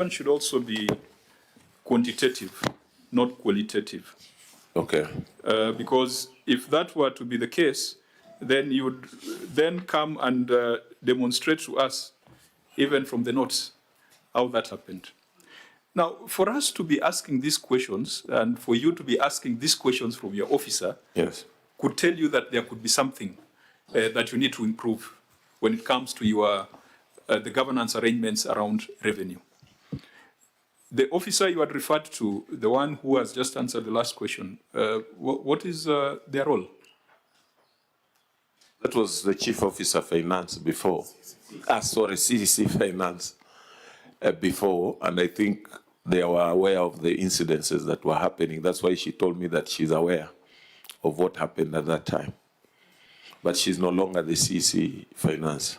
One should also be quantitative, not qualitative. Okay. Because if that were to be the case, then you would then come and demonstrate to us, even from the notes, how that happened. Now, for us to be asking these questions and for you to be asking these questions from your officer, Yes. could tell you that there could be something that you need to improve when it comes to your the governance arrangements around revenue. The officer you had referred to, the one who has just answered the last question, what is their role? That was the Chief Officer Finance before. Sorry, CDC Finance before, and I think they were aware of the incidences that were happening. That's why she told me that she's aware of what happened at that time. But she's no longer the CC Finance.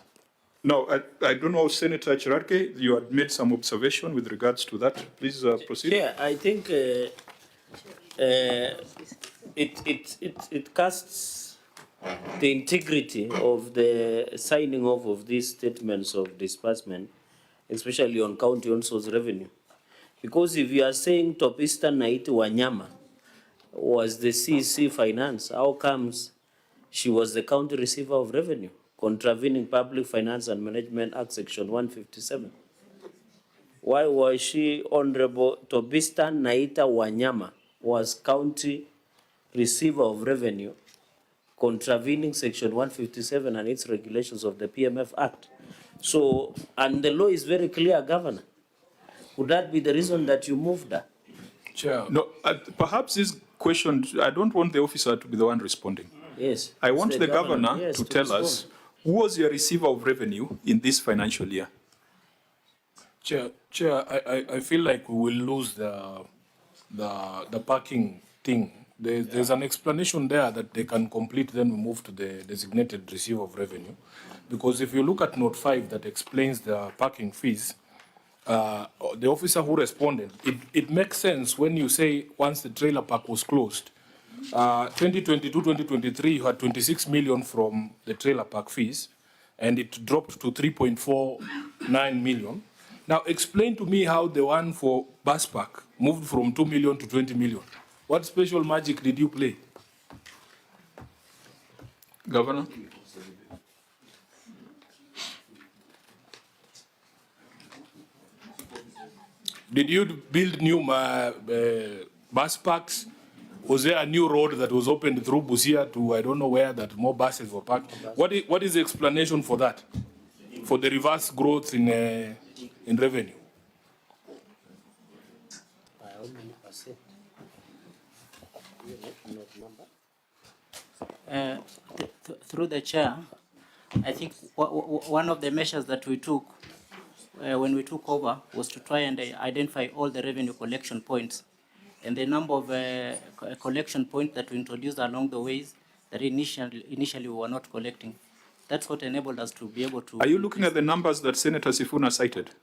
No, I don't know, Senator Chirarke, you had made some observation with regards to that. Please proceed. Yeah, I think it casts the integrity of the signing off of these statements of disbursement, especially on county council's revenue. Because if you are saying Top Eastern Naiti Wanyama was the CC Finance, how comes she was the county receiver of revenue, contravening Public Finance and Management Act Section 157? Why was she Honorable Top Eastern Naita Wanyama was county receiver of revenue, contravening Section 157 and its regulations of the PMF Act? So, and the law is very clear, Governor. Would that be the reason that you moved that? Chair. No, perhaps this question, I don't want the officer to be the one responding. Yes. I want the governor yes, to tell us who was your receiver of revenue in this financial year. Chair, I feel like we will lose the parking thing. There's an explanation there that they can complete, then we move to the designated receiver of revenue. Because if you look at note 5 that explains the parking fees, the officer who responded, it makes sense when you say once the trailer park was closed, 2022-2023, you had 26 million from the trailer park fees, and it dropped to 3.49 million. Now, explain to me how the one for bus park moved from 2 million to 20 million. What special magic did you play? Governor? Did you build new bus parks? Was there a new road that was opened through Busia to I don't know where that more buses were parked? What is the explanation for that? For the reverse growth in revenue? Through the chair, I think one of the measures that we took when we took over was to try and identify all the revenue collection points and the number of collection points that we introduced along the ways that initially we were not collecting. That's what enabled us to be able to... Are you looking at the numbers that Senator Sifuna cited?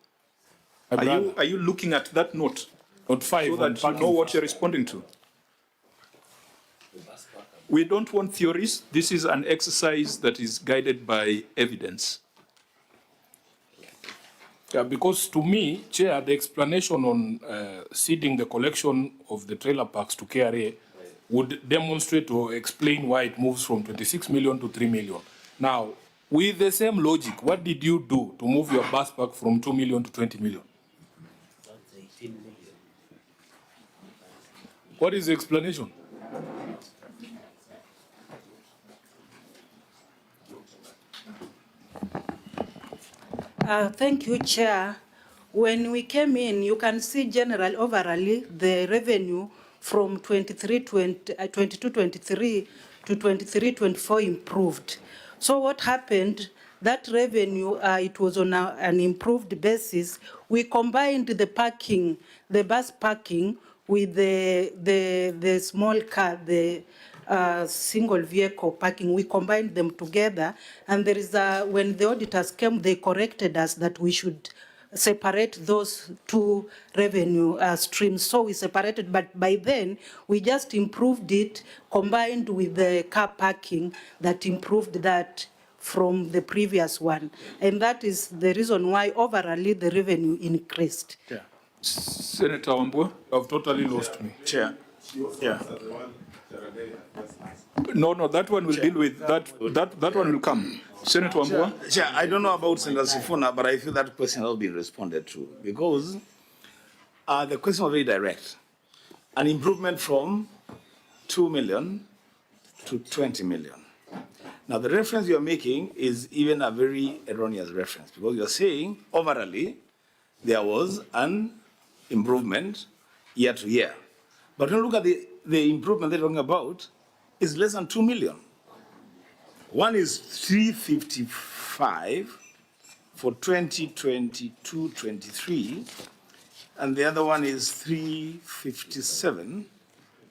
Are you looking at that note? Note 5. So that you know what you're responding to? We don't want theories. This is an exercise that is guided by evidence. Yeah, because to me, Chair, the explanation on ceding the collection of the trailer parks to KRA would demonstrate or explain why it moves from 26 million to 3 million. Now, with the same logic, what did you do to move your bus park from 2 million to 20 million? What is the explanation? Thank you, Chair. When we came in, you can see overall the revenue from 22-23 to 23-24 improved. So what happened, that revenue, it was on an improved basis. We combined the parking, the bus parking, with the small car, the single vehicle parking. We combined them together, and there is when the auditors came, they corrected us that we should separate those two revenue streams. So we separated, but by then we just improved it, combined with the car parking that improved that from the previous one. And that is the reason why overall the revenue increased. Chair, Senator Wambua? you have totally lost me. Chair. Yeah. No, that one will deal with, that one will come. Senator Wambua? Chair, I don't know about Senator Sifuna, but I feel that question has been responded to because the question was very direct. An improvement from 2 million to 20 million. Now, the reference you're making is even a very erroneous reference because you're saying overall there was an improvement year to year. But when you look at the improvement they're talking about, is less than 2 million. One is 355 for 2022-23, and the other one is 357.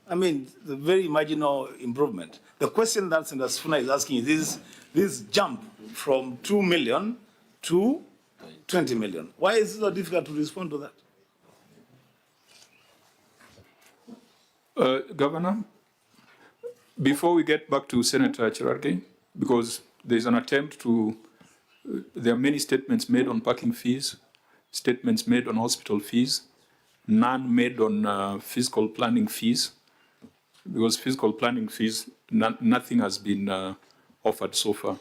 I mean, the very marginal improvement. The question that Senator Sifuna is asking is this jump from 2 million to 20 million. Why is it so difficult to respond to that? Governor, before we get back to Senator Cherargei, because there's an attempt to, there are many statements made on parking fees, statements made on hospital fees, none made on fiscal planning fees, because fiscal planning fees, nothing has been offered so far.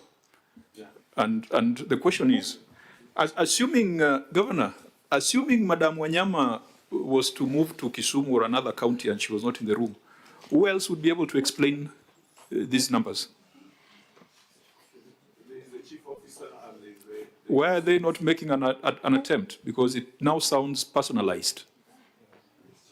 Yeah. And the question is, assuming, Governor, assuming Madam Wanyama was to move to Kisumu or another county and she was not in the room, who else would be able to explain these numbers? Why are they not making an attempt? Because it now sounds personalized.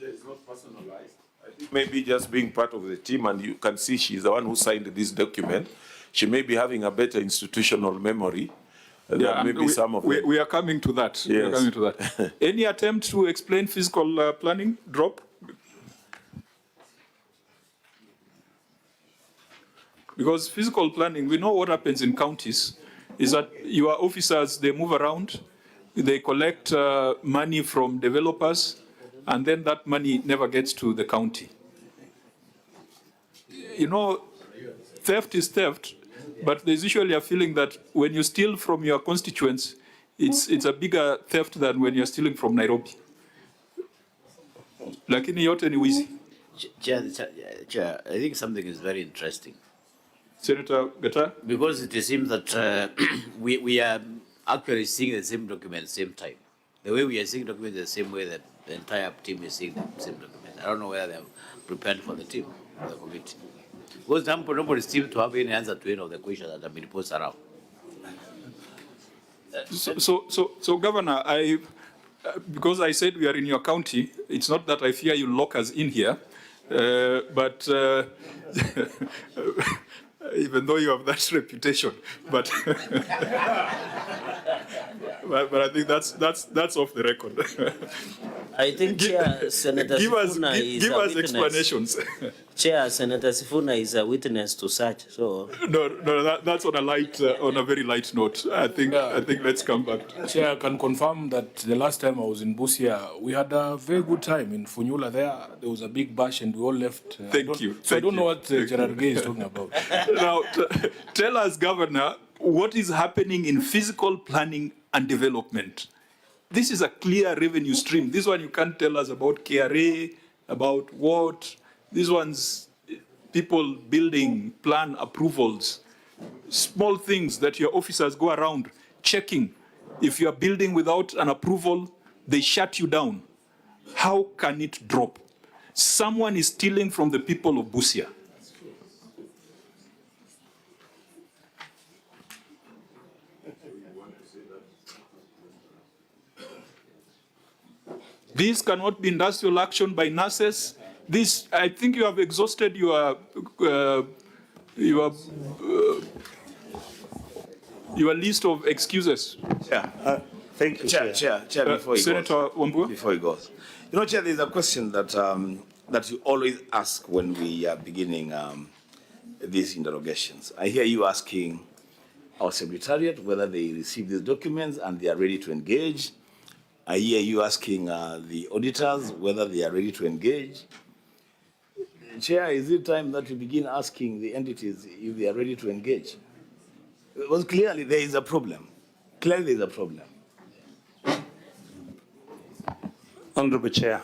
It's not personalized. I think maybe just being part of the team, and you can see she's the one who signed this document. She may be having a better institutional memory. Yeah, maybe some of we are coming to that. Yes. We are coming to that. Any attempt to explain fiscal planning drop? Because fiscal planning, we know what happens in counties, is that your officers, they move around, they collect money from developers, and then that money never gets to the county. You know, theft is theft, but there's usually a feeling that when you steal from your constituents, it's a bigger theft than when you're stealing from Nairobi. Lakini yote ni wizi. Chair, I think something is very interesting. Senator Gata? Because it seems that we are actually seeing the same document at the same time. The way we are seeing documents the same way that the entire team is seeing the same document. I don't know whether they are prepared for the team, for the committee. Because nobody seems to have any answer to any of the questions that have been posed around. So Governor, because I said we are in your county, it's not that I fear you lock us in here, but even though you have that reputation, but but I think that's off the record. I think Chair, Senator Sifuna is give a us witness. explanations. Chair, Senator Sifuna is a witness to such. So No, that's on a very light note. I think let's come back. Chair, I can confirm that the last time I was in Busia, we had a very good time in Funyula there. There was a big bash and we all left. Thank you. So I don't know what Gerard Gay is talking about. Now, tell us, Governor, what is happening in physical planning and development? This is a clear revenue stream. This one you can't tell us about KRA, about what. This one's people building plan approvals, small things that your officers go around checking. If you are building without an approval, they shut you down. How can it drop? Someone is stealing from the people of Busia. This cannot be industrial action by nurses. This, I think you have exhausted your list of excuses. Yeah. Thank you, Chair. Before he Senator Wambua? Before he goes. You know, Chair, there's a question that that you always ask when we are beginning these interrogations. I hear you asking our Secretariat whether they receive these documents and they are ready to engage. I hear you asking the auditors whether they are ready to engage. Chair, is it time that we begin asking the entities if they are ready to engage? Because clearly there is a problem. Clearly there is a problem. Honorable Chair,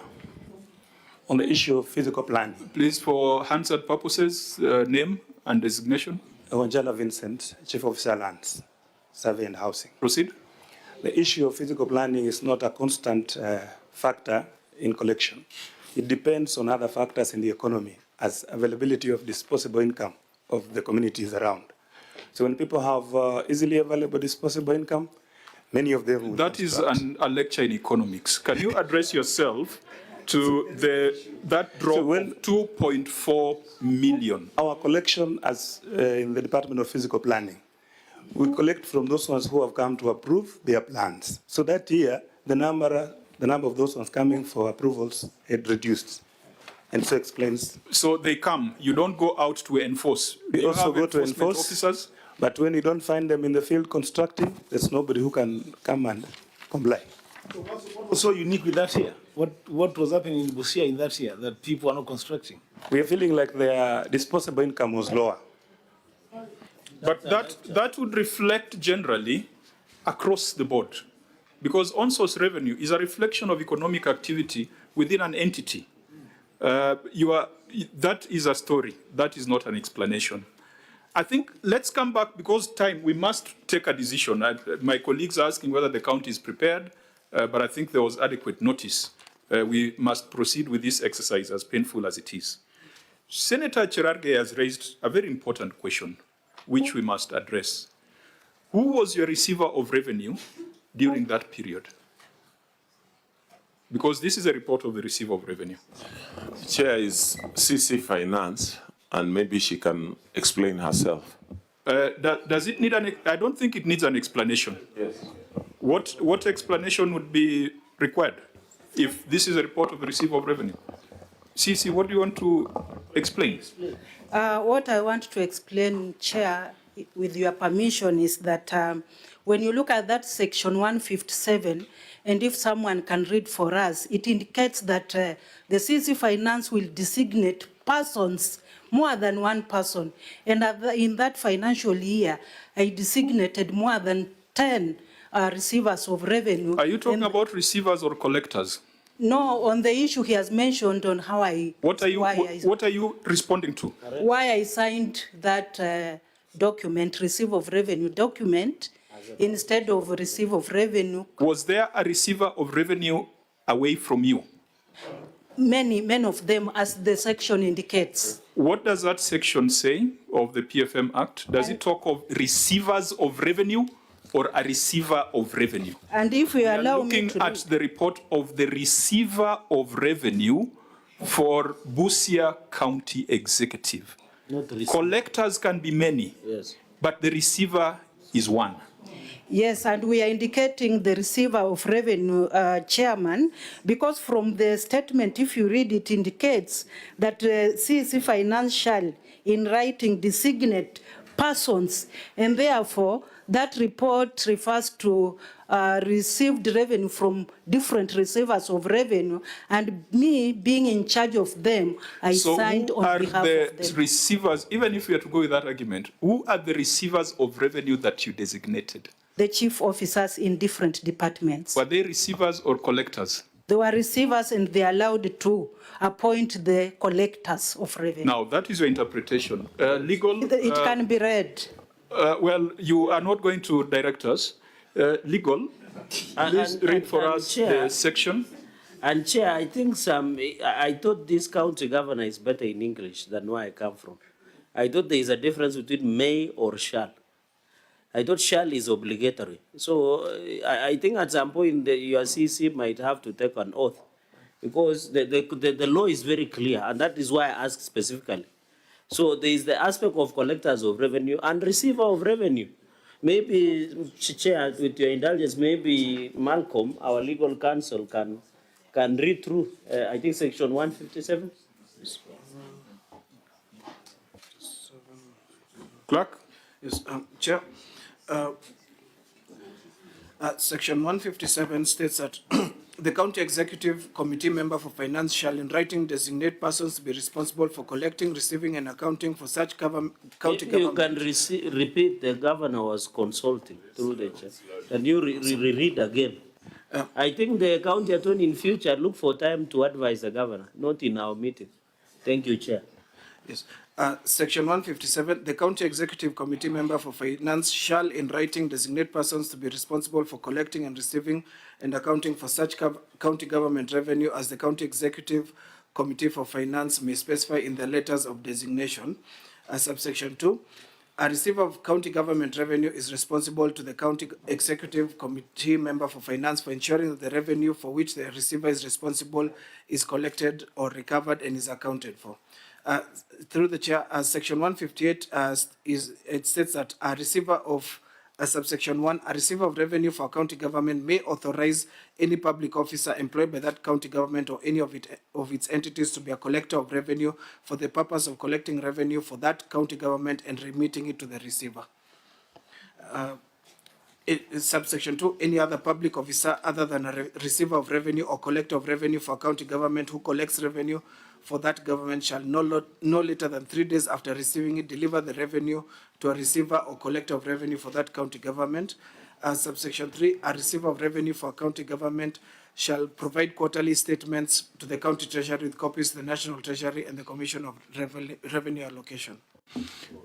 on the issue of physical planning, Please, for Hansard purposes, name and designation. Wanjala Vincent, Chief Officer Lands, Survey and Housing. Proceed. The issue of physical planning is not a constant factor in collection. It depends on other factors in the economy, as availability of disposable income of the communities around. So when people have easily available disposable income, many of them will That is construct. a lecture in economics. Can you address yourself to that drop So when- of 2.4 million? Our collection as in the Department of Physical Planning, we collect from those ones who have come to approve their plans. So that year, the number of those ones coming for approvals had reduced. And so explains. So they come, you don't go out to enforce. We You also have go to enforcement enforce, officers. but when you don't find them in the field constructing, there's nobody who can come and comply. What was so unique with that year? What was happening in Busia in that year that people are not constructing? We are feeling like their disposable income was lower. But that would reflect generally across the board, because on-source revenue is a reflection of economic activity within an entity. That is a story. That is not an explanation. I think let's come back, because time, we must take a decision. My colleagues are asking whether the county is prepared, but I think there was adequate notice. We must proceed with this exercise, as painful as it is. Senator Cherargei has raised a very important question, which we must address. Who was your receiver of revenue during that period? Because this is a report of the receiver of revenue. Chair is CC Finance, and maybe she can explain herself. Does it need I don't think it needs an explanation. Yes. What explanation would be required if this is a report of the receiver of revenue? CC, what do you want to explain? What I want to explain, Chair, with your permission, is that when you look at that section 157, and if someone can read for us, it indicates that the CC Finance will designate persons, more than one person. And in that financial year, I designated more than 10 receivers of revenue. Are you talking about receivers or collectors? No, on the issue he has mentioned on how I... What are you responding to? Why I signed that document, receive of revenue document, instead of receive of revenue. Was there a receiver of revenue away from you? Many of them, as the section indicates. What does that section say of the PFM Act? Does it talk of receivers of revenue or a receiver of revenue? And if you allow me Looking to... at the report of the receiver of revenue for Busia County Executive. Not the receiver. Collectors can be many, Yes. but the receiver is one. Yes, and we are indicating the receiver of revenue, chairman, because from the statement, if you read it, indicates that CEC Finance shall, in writing, designate persons, and therefore that report refers to received revenue from different receivers of revenue, and me being in charge of them, I signed on behalf So who are of the them. receivers, even if we are to go with that argument, who are the receivers of revenue that you designated? The chief officers in different departments. Were they receivers or collectors? They were receivers, and they are allowed to appoint the collectors of revenue. Now, that is your interpretation. Legal? It can be read. Well, you are not going to direct us. Legal, please read for us Chair, the section. And Chair, I think I thought this county governor is better in English than where I come from. I thought there is a difference between may or shall. I thought shall is obligatory. So I think at some point your CC might have to take an oath, because the law is very clear, and that is why I asked specifically. So there is the aspect of collectors of revenue and receiver of revenue. Maybe, Chair, with your indulgence, maybe Malcolm, our legal counsel, can read through, I think, section 157. Clerk? Yes, Chair. Section 157 states that The County Executive Committee member for Finance shall in writing designate persons to be responsible for collecting, receiving and accounting for such county If you government. can repeat, the governor was consulting through the chair. Can you read again? I think the county attorney in future look for time to advise the governor, not in our meeting. Thank you, Chair. Yes. Section 157, the County Executive Committee member for Finance shall in writing designate persons to be responsible for collecting and receiving and accounting for such county government revenue as the County Executive Committee for Finance may specify in the letters of designation. Subsection 2, a receiver of county government revenue is responsible to the County Executive Committee member for Finance for ensuring that the revenue for which the receiver is responsible is collected or recovered and is accounted for. Through the chair, section 158 it states that a receiver of subsection 1, a receiver of revenue for a county government may authorize any public officer employed by that county government or any of its entities to be a collector of revenue for the purpose of collecting revenue for that county government and remitting it to the receiver. Subsection 2, any other public officer other than a receiver of revenue or collector of revenue for a county government who collects revenue for that government shall no later than 3 days after receiving it deliver the revenue to a receiver or collector of revenue for that county government. Subsection 3, a receiver of revenue for a county government shall provide quarterly statements to the county treasury with copies to the National Treasury and the Commission of Revenue Allocation.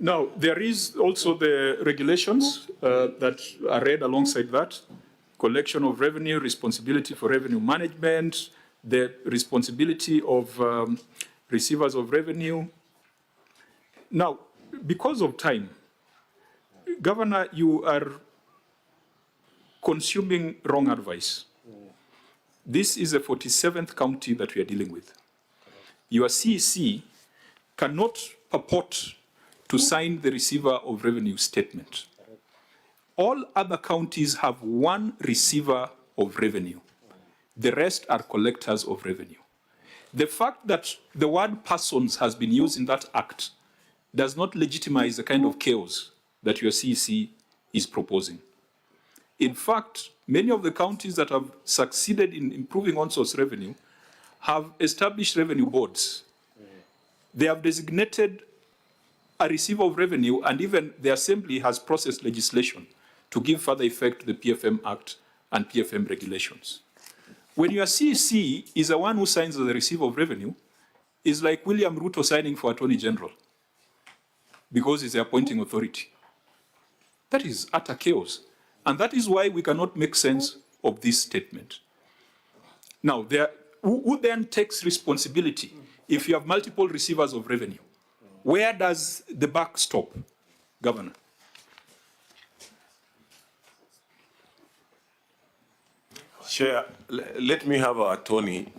Now, there is also the regulations that are read alongside that. Collection of revenue, responsibility for revenue management, the responsibility of receivers of revenue. Now, because of time, Governor, you are consuming wrong advice. This is the 47th county that we are dealing with. Your CEC cannot purport to sign the receiver of revenue statement. All other counties have one receiver of revenue. The rest are collectors of revenue. The fact that the word persons has been used in that act does not legitimize the kind of chaos that your CEC is proposing. In fact, many of the counties that have succeeded in improving on-source revenue have established revenue boards. They have designated a receiver of revenue, and even the Assembly has processed legislation to give further effect to the PFM Act and PFM regulations. When your CEC is the one who signs as the receiver of revenue, it's like William Ruto signing for Attorney General because he's the appointing authority. That is utter chaos. And that is why we cannot make sense of this statement. Now, who then takes responsibility if you have multiple receivers of revenue? Where does the buck stop, Governor? Chair, let me have our attorney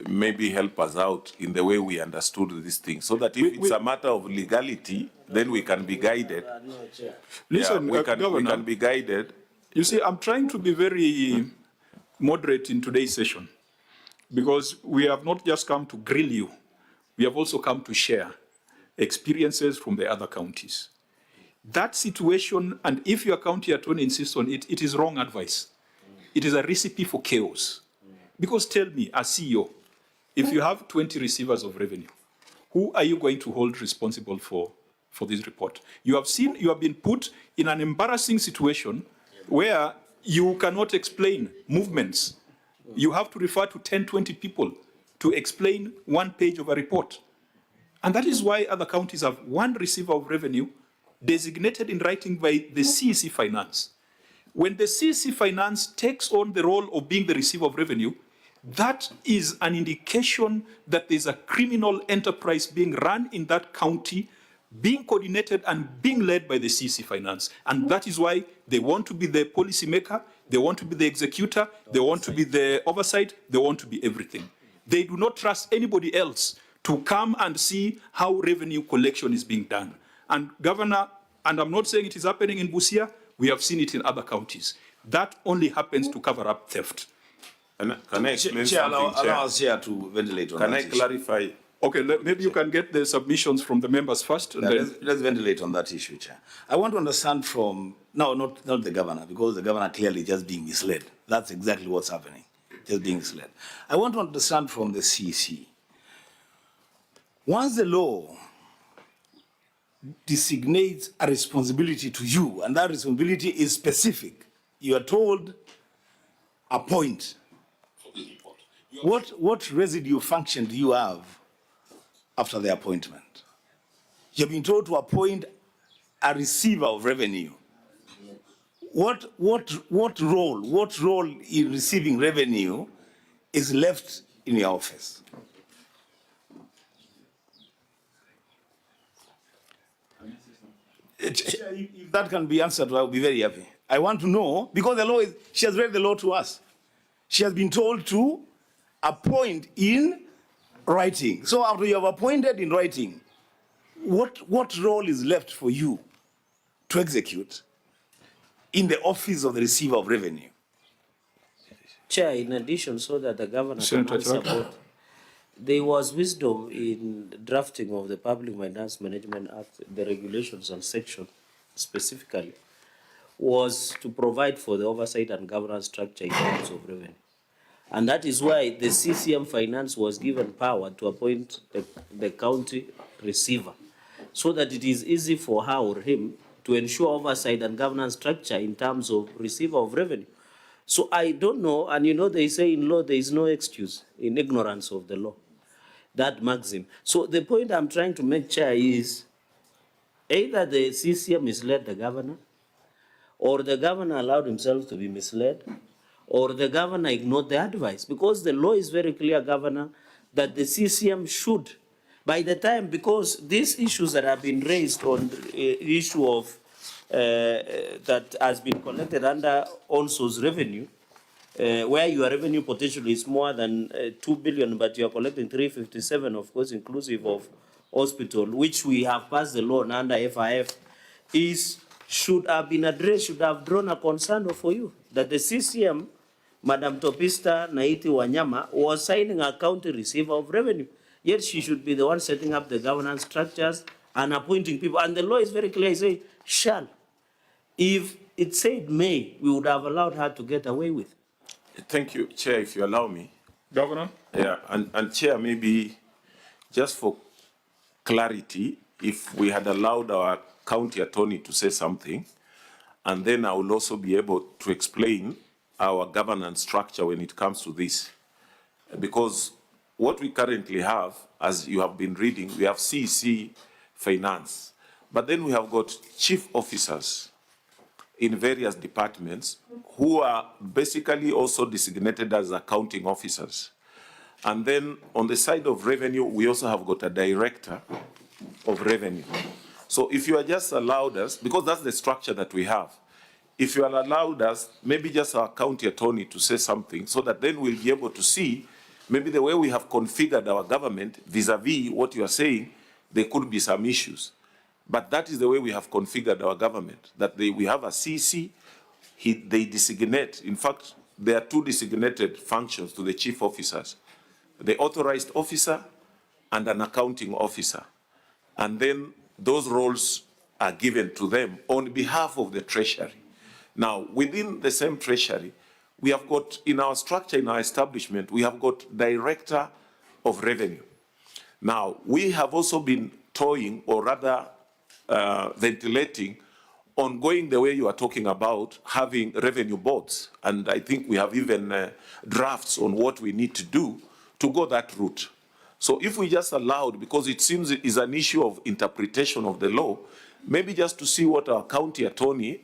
maybe help us out in the way we understood this thing, so that if it's a matter of legality, then we can be guided. Listen, we Governor, can be guided. You see, I'm trying to be very moderate in today's session because we have not just come to grill you, we have also come to share experiences from the other counties. That situation, and if your county attorney insists on it, it is wrong advice. It is a recipe for chaos. Because tell me, as CEO, if you have 20 receivers of revenue, who are you going to hold responsible for this report? You have been put in an embarrassing situation where you cannot explain movements. You have to refer to 10, 20 people to explain one page of a report. And that is why other counties have one receiver of revenue designated in writing by the CEC Finance. When the CEC Finance takes on the role of being the receiver of revenue, that is an indication that there's a criminal enterprise being run in that county, being coordinated and being led by the CEC Finance. And that is why they want to be the policymaker, they want to be the executor, they want to be the oversight, they want to be everything. They do not trust anybody else to come and see how revenue collection is being done. And Governor, and I'm not saying it is happening in Busia, we have seen it in other counties. That only happens to cover up theft. Can I explain Chair, something, allow us here to ventilate on Can that I issue. clarify? Okay, maybe you can get the submissions from the members first. And Yeah, then let's ventilate on that issue, Chair. I want to understand from, no, not the governor, because the governor clearly just being misled. That's exactly what's happening. just being misled. I want to understand from the CC. Once the law designates a responsibility to you, and that responsibility is specific, you are told, appoint. What residue function do you have after the appointment? You've been told to appoint a receiver of revenue. What role in receiving revenue is left in your office? If that can be answered, I'll be very happy. I want to know, because the law is, she has read the law to us. She has been told to appoint in writing. So after you have appointed in writing, what role is left for you to execute in the office of the receiver of revenue? Chair, in addition, so that the governor Senator can answer Chiraka. both, there was wisdom in drafting of the Public Finance Management Act, the regulations and section specifically, was to provide for the oversight and governance structure in terms of revenue. And that is why the CCM Finance was given power to appoint the county receiver, so that it is easy for her or him to ensure oversight and governance structure in terms of receiver of revenue. So I don't know, and you know they say in law there is no excuse in ignorance of the law, that maxim. So the point I'm trying to make, Chair, is either the CCM misled the governor, or the governor allowed himself to be misled, or the governor ignored the advice, because the law is very clear, Governor, that the CCM should, by the time, because these issues that have been raised on the issue of that has been collected under on-source revenue, where your revenue potential is more than 2 billion, but you are collecting 357, of course, inclusive of hospital, which we have passed the law on under FIF, should have been addressed, should have drawn a concern for you, that the CCM, Madam Topista Naiti Wanyama, was signing a county receiver of revenue. Yet she should be the one setting up the governance structures and appointing people. And the law is very clear, it says, shall. If it said may, we would have allowed her to get away with. Thank you, Chair, if you allow me. Governor? Yeah, and Chair, maybe just for clarity, if we had allowed our county attorney to say something, and then I will also be able to explain our governance structure when it comes to this. Because what we currently have, as you have been reading, we have CC Finance, but then we have got chief officers in various departments who are basically also designated as accounting officers. And then on the side of revenue, we also have got a director of revenue. So if you are just allowed us, because that's the structure that we have, if you are allowed us, maybe just our county attorney to say something, so that then we'll be able to see maybe the way we have configured our government vis-a-vis what you are saying, there could be some issues. But that is the way we have configured our government, that we have a CC, they designate. In fact, there are two designated functions to the chief officers, the authorized officer and an accounting officer. And then those roles are given to them on behalf of the treasury. Now, within the same treasury, we have got, in our structure, in our establishment, we have got director of revenue. Now, we have also been toying, or rather ventilating, on going the way you are talking about, having revenue boards. And I think we have even drafts on what we need to do to go that route. So if we just allowed, because it seems it is an issue of interpretation of the law, maybe just to see what our county attorney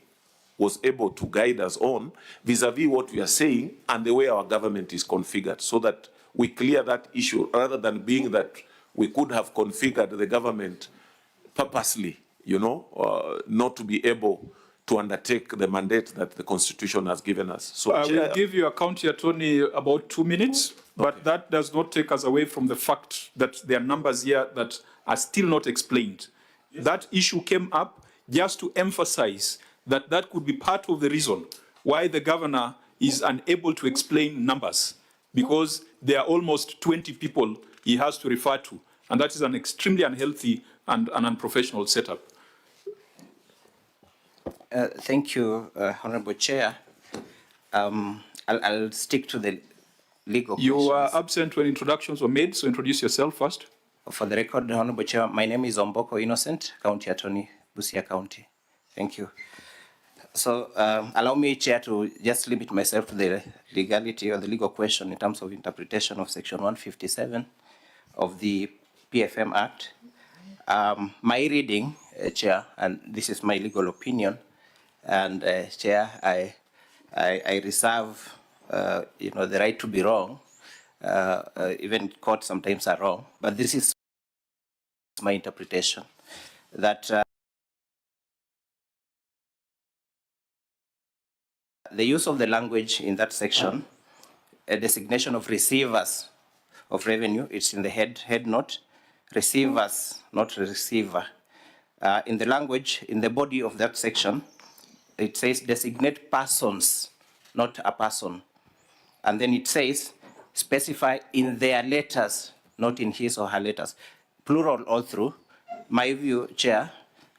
was able to guide us on vis-a-vis what we are saying and the way our government is configured, so that we clear that issue, rather than being that we could have configured the government purposely, you know, not to be able to undertake the mandate that the Constitution has given us. So, I Chair, will give your county attorney about 2 minutes, but that does not take us away from the fact that there are numbers here that are still not explained. Yes. That issue came up just to emphasize that that could be part of the reason why the governor is unable to explain numbers, because there are almost 20 people he has to refer to, and that is an extremely unhealthy and an unprofessional setup. Thank you, Honorable Chair. I'll stick to the legal You were questions. absent when introductions were made, so introduce yourself first. For the record, Honorable Chair, my name is Omboko Innocent, County Attorney, Busia County. Thank you. So allow me, Chair, to just limit myself to the legality or the legal question in terms of interpretation of Section 157 of the PFM Act. My reading, Chair, and this is my legal opinion, and Chair, I reserve, the right to be wrong. Even courts sometimes are wrong, but this is my interpretation, that the use of the language in that section, a designation of receivers of revenue, it's in the head note, receivers, not receiver. In the language, in the body of that section, it says designate persons, not a person. And then it says specify in their letters, not in his or her letters. Plural all through. My view, Chair,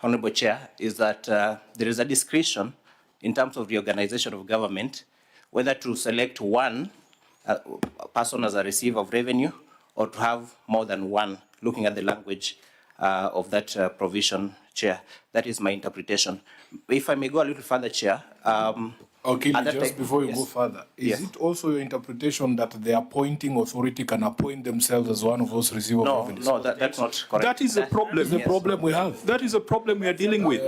Honorable Chair, is that there is a discretion in terms of reorganization of government, whether to select one person as a receiver of revenue or to have more than one, looking at the language of that provision, Chair. That is my interpretation. If I may go a little further, Chair. Okay, just before you go further, is it also your interpretation that the appointing authority can appoint themselves as one of those receivers of revenues? No, that's not correct. That is a problem. That is the problem we have. That is a problem we are dealing with.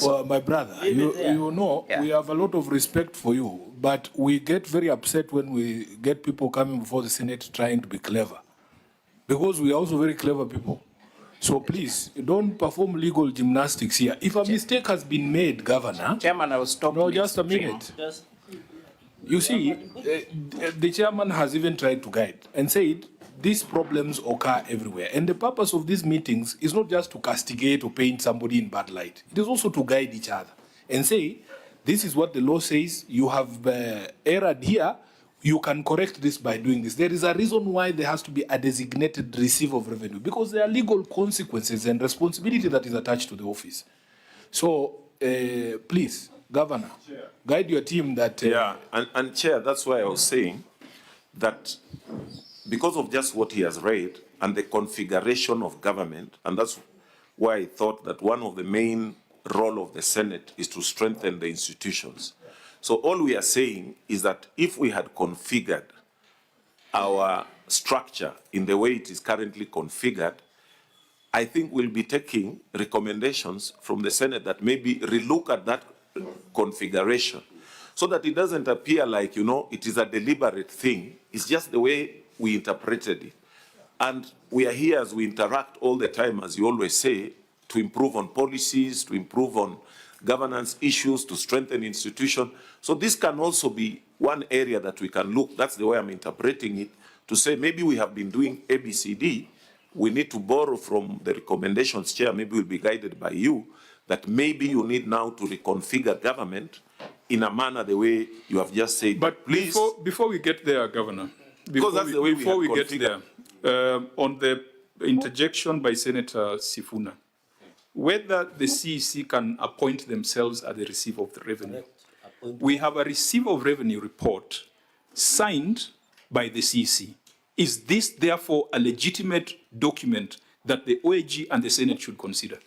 Well, my brother, you know, we have a lot of respect for you, but we get very upset when we get people coming before the Senate trying to be clever. Because we are also very clever people. So please, don't perform legal gymnastics here. If a mistake has been made, Governor... Chairman, I will stop. No, just a minute. You see, the chairman has even tried to guide and said these problems occur everywhere. And the purpose of these meetings is not just to castigate or paint somebody in bad light. It is also to guide each other and say, this is what the law says, you have erred here, you can correct this by doing this. There is a reason why there has to be a designated receiver of revenue, because there are legal consequences and responsibility that is attached to the office. So, please, Governor, guide your team that... And Chair, that's why I was saying that because of just what he has read and the configuration of government, and that's why I thought that one of the main role of the Senate is to strengthen the institutions. So all we are saying is that if we had configured our structure in the way it is currently configured, I think we'll be taking recommendations from the Senate that maybe relook at that configuration so that it doesn't appear like, it is a deliberate thing. It's just the way we interpreted it. And we are here as we interact all the time, as you always say, to improve on policies, to improve on governance issues, to strengthen institutions. So this can also be one area that we can look, that's the way I'm interpreting it, to say maybe we have been doing ABCD, we need to borrow from the recommendations, Chair, maybe we'll be guided by you, that maybe you need now to reconfigure government in a manner the way you have just said. But please, before we get there, Governor, before we get there, on the interjection by Senator Sifuna, whether the CEC can appoint themselves as the receiver of the revenue. We have a receiver of revenue report signed by the CEC. Is this therefore a legitimate document that the OAG and the Senate should consider?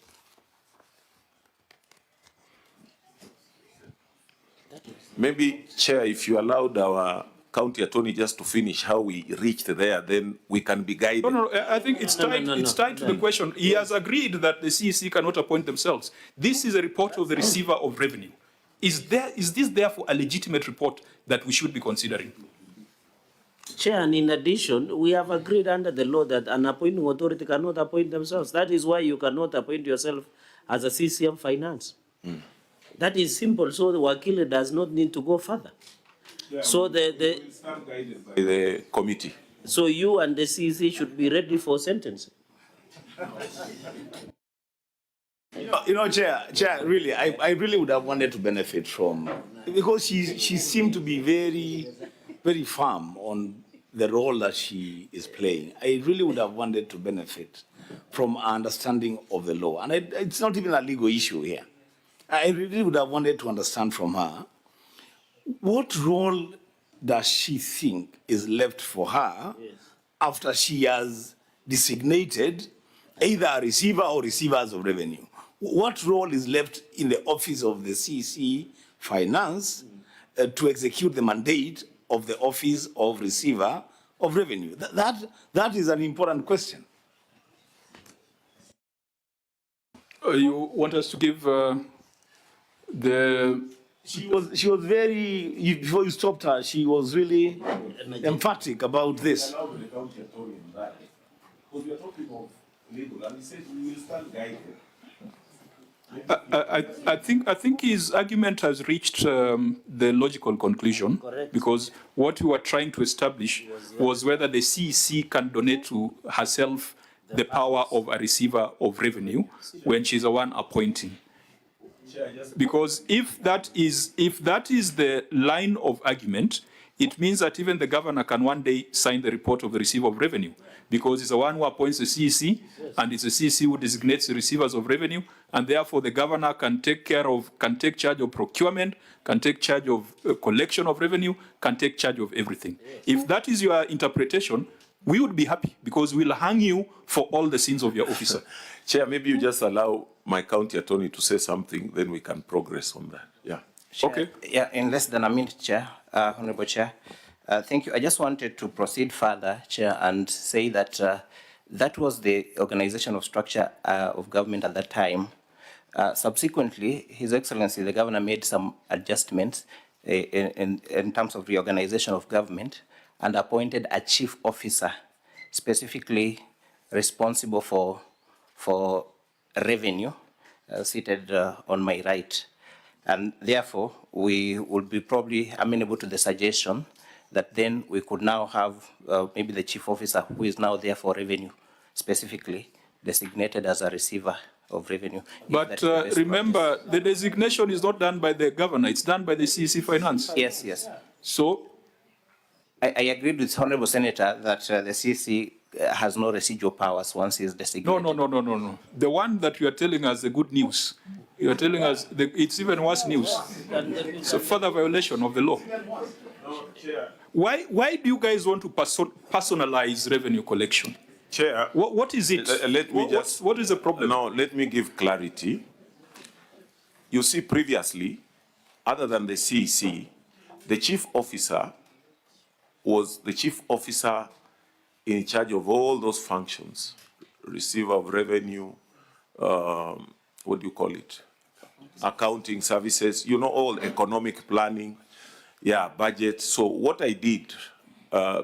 Maybe, Chair, if you allowed our county attorney just to finish how we reached there, then we can be guided. No, I think it's tied to the question. He has agreed that the CEC cannot appoint themselves. This is a report of the receiver of revenue. Is this therefore a legitimate report that we should be considering? Chair, and in addition, we have agreed under the law that an appointing authority cannot appoint themselves. That is why you cannot appoint yourself as a CCM finance. That is simple, so the Wakili does not need to go further. Yeah, so by the committee. So you and the CEC should be ready for sentencing. Chair, really, I really would have wanted to benefit from, because she seemed to be very, very firm on the role that she is playing. I really would have wanted to benefit from our understanding of the law. And it's not even a legal issue here. I really would have wanted to understand from her what role does she think is left for her after she has designated either a receiver or receivers of revenue? What role is left in the office of the CC Finance to execute the mandate of the office of receiver of revenue? That is an important question. You want us to give the... She was very, before you stopped her, she was really emphatic about this. I think his argument has reached the logical conclusion. Correct. Because what we were trying to establish was whether the CEC can donate to herself the power of a receiver of revenue when she's the one appointing. Because if that is the line of argument, it means that even the governor can one day sign the report of the receiver of revenue, because it's the one who appoints the CEC, and it's the CEC who designates the receivers of revenue, and therefore the governor can take charge of procurement, can take charge of collection of revenue, can take charge of everything. If that is your interpretation, we would be happy, because we'll hang you for all the sins of your officer. Chair, maybe you just allow my county attorney to say something, then we can progress on that. Yeah. Chair, Okay. Yeah, in less than a minute, Chair, Honorable Chair. Thank you. I just wanted to proceed further, Chair, and say that that was the organizational structure of government at that time. Subsequently, His Excellency, the Governor, made some adjustments in terms of reorganization of government and appointed a chief officer specifically responsible for revenue, seated on my right. And therefore, we would be probably amenable to the suggestion that then we could now have maybe the chief officer, who is now there for revenue, specifically designated as a receiver of revenue. But remember, the designation is not done by the governor, it's done by the CEC Finance. Yes, yes. So, I agreed with Honorable Senator that the CC has no residual powers once he is designated. no. The one that you are telling us, the good news, you are telling us it's even worse news. It's a further violation of the law. Why do you guys want to personalize revenue collection? Chair, What is it? let me What is the problem? No, let me give clarity. You see, previously, other than the CEC, the chief officer was the chief officer in charge of all those functions, receiver of revenue, what do you call it? Accounting services, you know, all economic planning, budget. So what I did,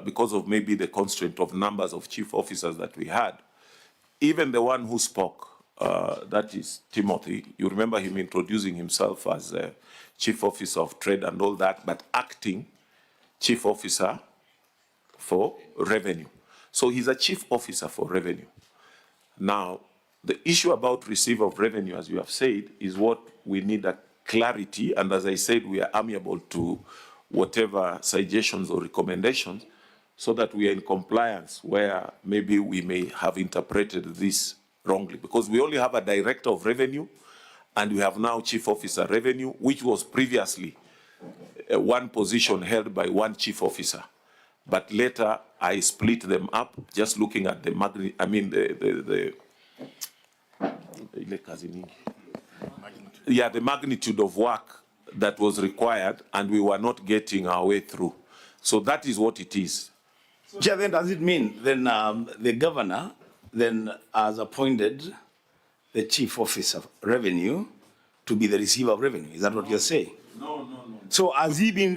because of maybe the constraint of numbers of chief officers that we had, even the one who spoke, that is Timothy, you remember him introducing himself as a chief officer of trade and all that, but acting chief officer for revenue. So he's a chief officer for revenue. Now, the issue about receiver of revenue, as you have said, is what we need a clarity, and as I said, we are amiable to whatever suggestions or recommendations, so that we are in compliance where maybe we may have interpreted this wrongly. Because we only have a director of revenue, and we have now chief officer revenue, which was previously one position held by one chief officer. But later I split them up, just looking at the the magnitude of work that was required, and we were not getting our way through. So that is what it is. Chair, then does it mean then the governor then has appointed the chief officer of revenue to be the receiver of revenue? Is that what you're saying? No. So has he been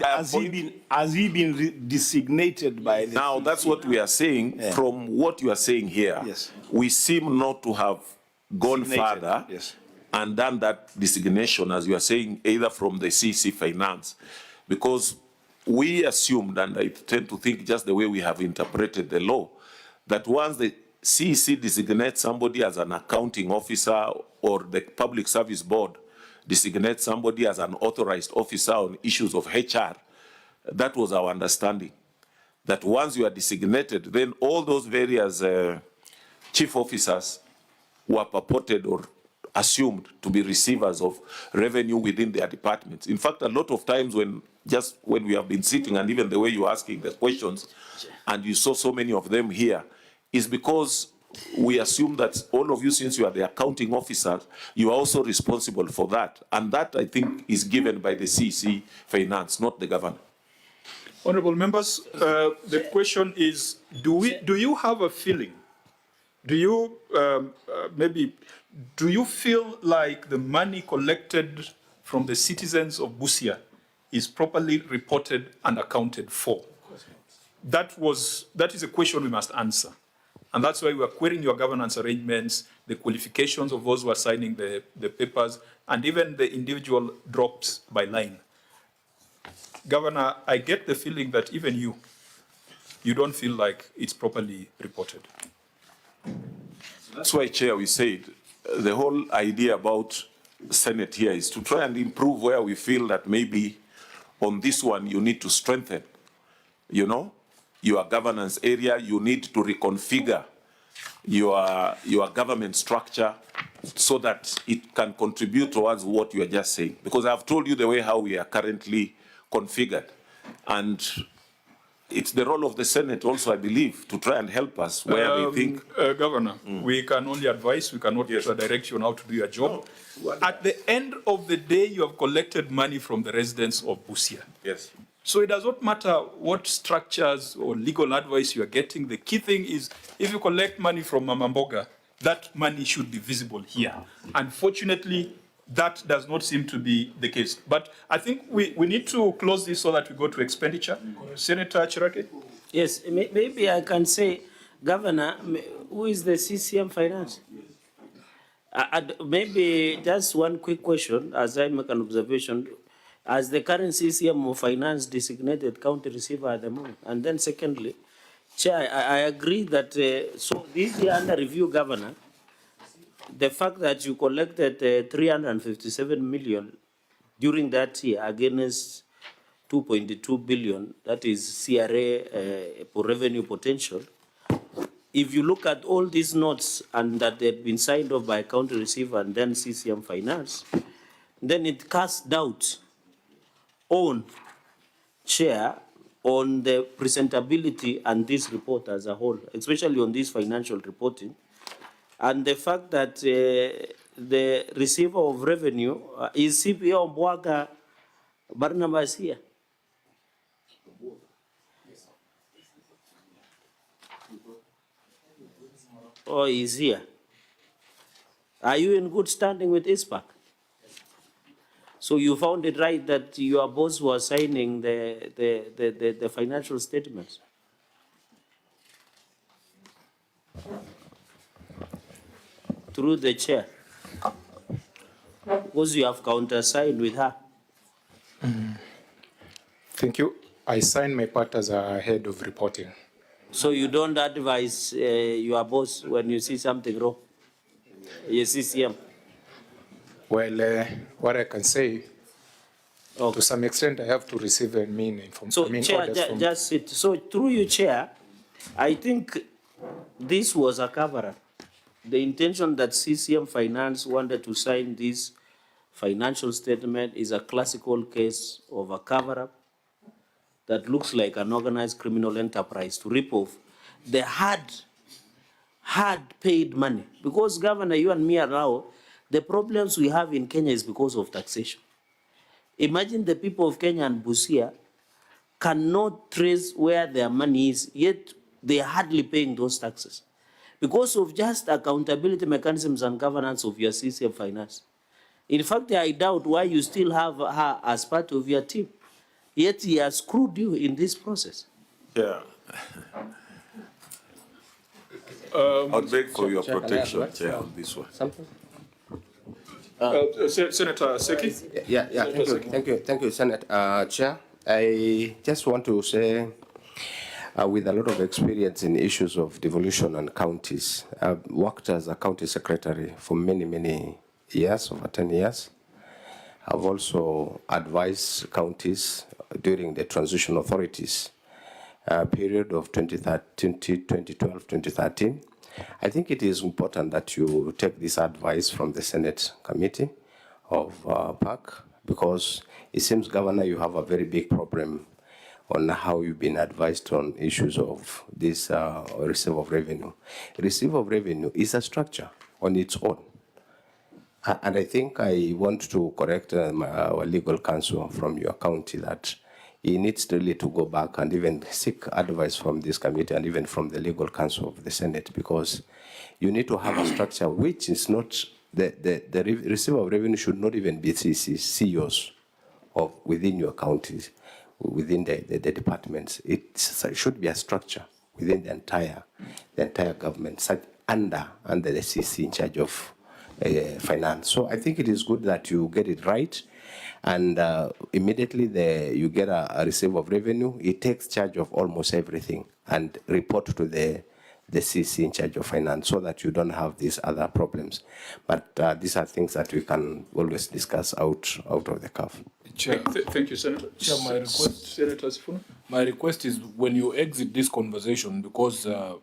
designated by the Now that's what we are saying. Yeah. From what you are saying here, Yes. we seem not to have gone Designated, further yes. and done that designation, as you are saying, either from the CC Finance, because we assumed, and I tend to think just the way we have interpreted the law, that once the CEC designates somebody as an accounting officer, or the Public Service Board designates somebody as an authorized officer on issues of HR, that was our understanding. That once you are designated, then all those various chief officers who are purported or assumed to be receivers of revenue within their departments. In fact, a lot of times when we have been sitting, and even the way you're asking the questions, and you saw so many of them here, is because we assume that all of you, since you are the accounting officers, you are also responsible for that. And that, I think, is given by the CC Finance, not the governor. Honorable members, the question is, do you have a feeling? Do you do you feel like the money collected from the citizens of Busia is properly reported and accounted for? That is a question we must answer. And that's why we are querying your governance arrangements, the qualifications of those who are signing the papers, and even the individual drops by line. Governor, I get the feeling that even you don't feel like it's properly reported. That's why, Chair, we said the whole idea about Senate here is to try and improve where we feel that maybe on this one you need to strengthen, you know, your governance area. You need to reconfigure your government structure so that it can contribute towards what you are just saying. Because I've told you the way how we are currently configured. And it's the role of the Senate also, I believe, to try and help us where we think. Governor, we can only advise, we cannot direct you on how to do your job. At the end of the day, you have collected money from the residents of Busia. Yes. So it does not matter what structures or legal advice you are getting. The key thing is, if you collect money from Mamamboga, that money should be visible here. Unfortunately, that does not seem to be the case. But I think we need to close this so that we go to expenditure. Senator Chirake? Yes, maybe I can say, Governor, who is the CCM Finance? Maybe just one quick question, as I make an observation. As the current CCM of Finance designated county receiver at the moment. And then secondly, Chair, I agree that, so this year under review, Governor, the fact that you collected 357 million during that year against 2.2 billion, that is CRA for revenue potential. If you look at all these notes and that they've been signed off by county receiver and then CCM Finance, then it casts doubt on, Chair, on the presentability and this report as a whole, especially on this financial reporting, and the fact that the receiver of revenue is CPO Mbwaga Barnabas here. Oh, he's here. Are you in good standing with ISPAC? So you found it right that your boss was signing the financial statements? Through the chair. Because you have countersigned with her. Thank you. I signed my part as a head of reporting. So you don't advise your boss when you see something wrong? Your CCM? Well, what I can say, okay, to some extent, I have to receive information. So, Chair, just sit. So, through you, Chair, I think this was a cover-up. The intention that CCM Finance wanted to sign this financial statement is a classical case of a cover-up that looks like an organized criminal enterprise to rip off the hard paid money. Because, Governor, you and me are now, the problems we have in Kenya is because of taxation. Imagine the people of Kenya and Busia cannot trace where their money is, yet they are hardly paying those taxes because of just accountability mechanisms and governance of your CCM Finance. In fact, I doubt why you still have her as part of your team, yet he has screwed you in this process. Yeah. I'll beg for your protection, Chair, on this one. Something? Senator Seki? Yeah, thank you, Senator Chair. I just want to say, with a lot of experience in issues of devolution and counties, I've worked as a county secretary for many years, over 10 years. I've also advised counties during the transition authorities period of 2012-2013. I think it is important that you take this advice from the Senate Committee of PAC, because it seems, Governor, you have a very big problem on how you've been advised on issues of this receipt of revenue. Receipt of revenue is a structure on its own. And I think I want to correct our legal counsel from your county that he needs really to go back and even seek advice from this committee and even from the legal counsel of the Senate, because you need to have a structure which is not, the receiver of revenue should not even be CEOs of within your counties, within the departments. It should be a structure within the entire government, such under the CC in charge of finance. So I think it is good that you get it right, and immediately you get a receipt of revenue. It takes charge of almost everything and report to the CC in charge of finance, so that you don't have these other problems. But these are things that we can always discuss out of the cuff. Chair, Thank you, Senator. Chair, my request, Senator Sifuna. my request is when you exit this conversation, because you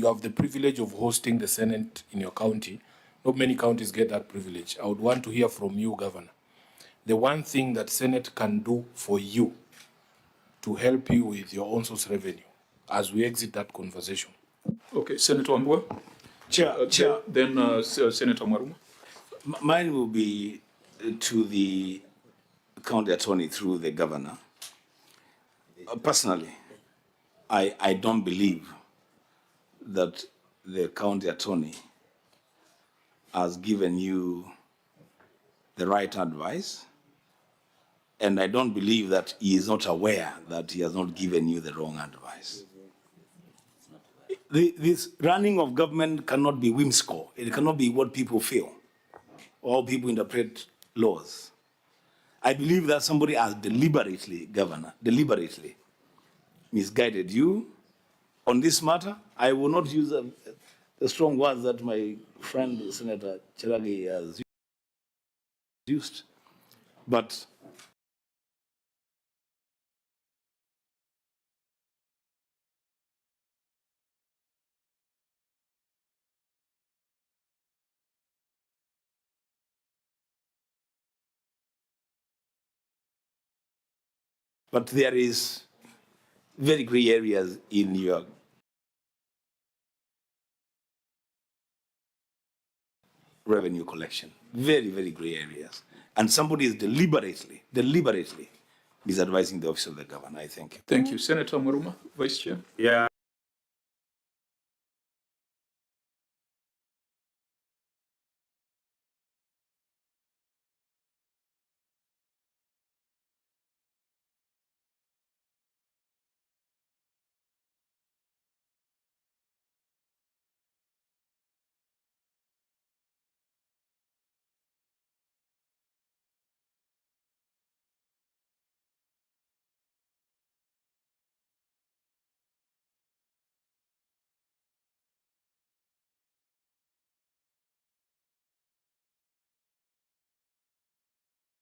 have the privilege of hosting the Senate in your county. Not many counties get that privilege. I would want to hear from you, Governor. The one thing that Senate can do for you to help you with your own source revenue as we exit that conversation. Okay, Senator Wambua. Chair. Then Senator Maruma. Mine will be to the county attorney through the governor. Personally, I don't believe that the county attorney has given you the right advice, and I don't believe that he is not aware that he has not given you the wrong advice. This running of government cannot be whimsical. It cannot be what people feel or people interpret laws. I believe that somebody has deliberately, Governor, deliberately misguided you on this matter. I will not use the strong words that my friend Senator Cheragi has used, but there is very gray areas in your revenue collection. Very, very gray areas. And somebody is deliberately misadvising the office of the governor, I think. Thank you. Senator Maruma, Vice Chair. Yeah.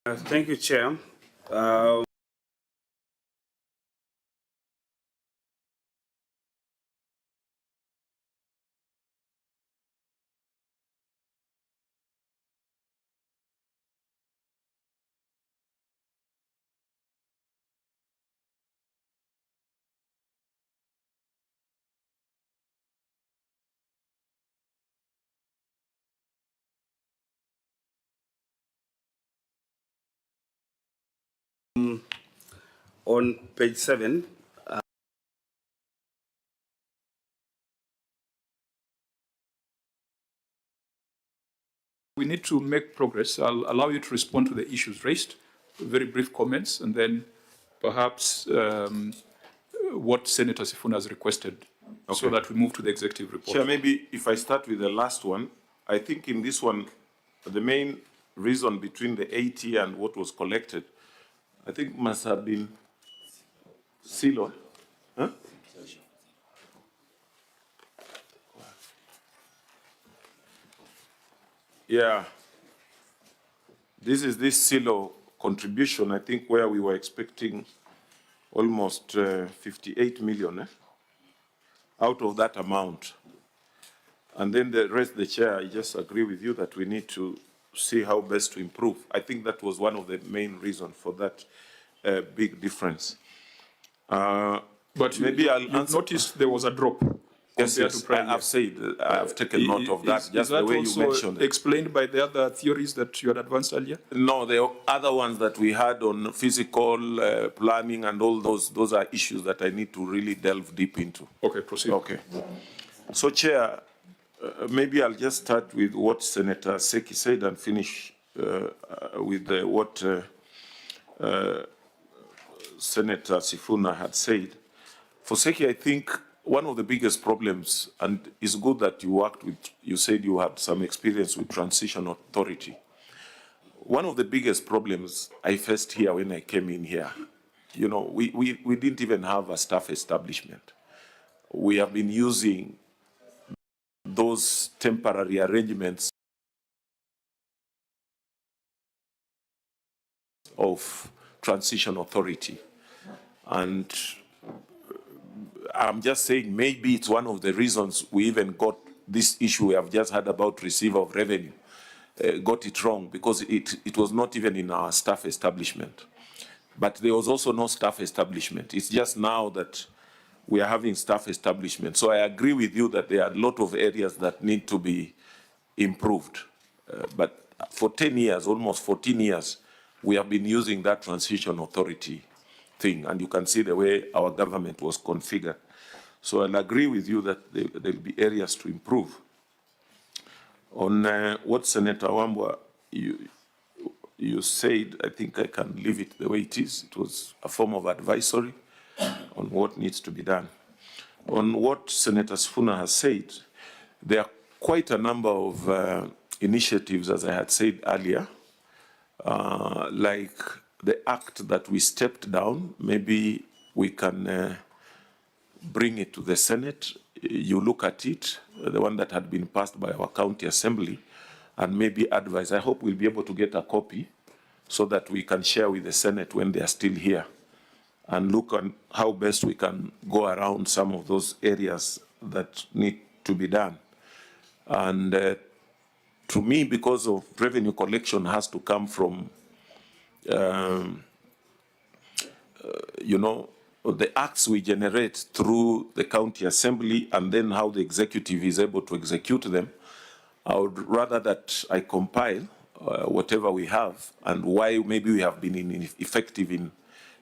Thank you, Chair. On page 7, We need to make progress. I'll allow you to respond to the issues raised, very brief comments, and then perhaps what Senator Sifuna has requested, so that we move to the executive report. Chair, maybe if I start with the last one, I think in this one, the main reason between the 80 and what was collected, I think must have been silo. Huh? Yeah. This is this silo contribution, I think, where we were expecting almost 58 million out of that amount. And then the rest, the chair, I just agree with you that we need to see how best to improve. I think that was one of the main reasons for that big difference. But maybe you noticed there was a drop. Yes, I've said, I've taken note of that, just the way you mentioned it. Explained by the other theories that you had advanced earlier? No, the other ones that we had on physical planning and all those are issues that I need to really delve deep into. Okay, proceed. Okay. So, Chair, maybe I'll just start with what Senator Seki said and finish with what Senator Sifuna had said. For Seki, I think one of the biggest problems, and it's good that you worked with, you said you had some experience with transition authority. One of the biggest problems I faced here when I came in here, you know, we didn't even have a staff establishment. We have been using those temporary arrangements of transition authority. And I'm just saying maybe it's one of the reasons we even got this issue we have just had about receiver of revenue, got it wrong because it was not even in our staff establishment. But there was also no staff establishment. It's just now that we are having staff establishment. So I agree with you that there are a lot of areas that need to be improved. But for 10 years, almost 14 years, we have been using that transition authority thing. And you can see the way our government was configured. So I'll agree with you that there will be areas to improve. On what Senator Wambua, you said, I think I can leave it the way it is. It was a form of advisory on what needs to be done. On what Senator Sifuna has said, there are quite a number of initiatives, as I had said earlier, like the act that we stepped down. Maybe we can bring it to the Senate. You look at it, the one that had been passed by our county assembly, and maybe advise. I hope we'll be able to get a copy so that we can share with the Senate when they are still here and look on how best we can go around some of those areas that need to be done. And to me, because of revenue collection has to come from, you know, the acts we generate through the county assembly and then how the executive is able to execute them. I would rather that I compile whatever we have and why maybe we have been ineffective in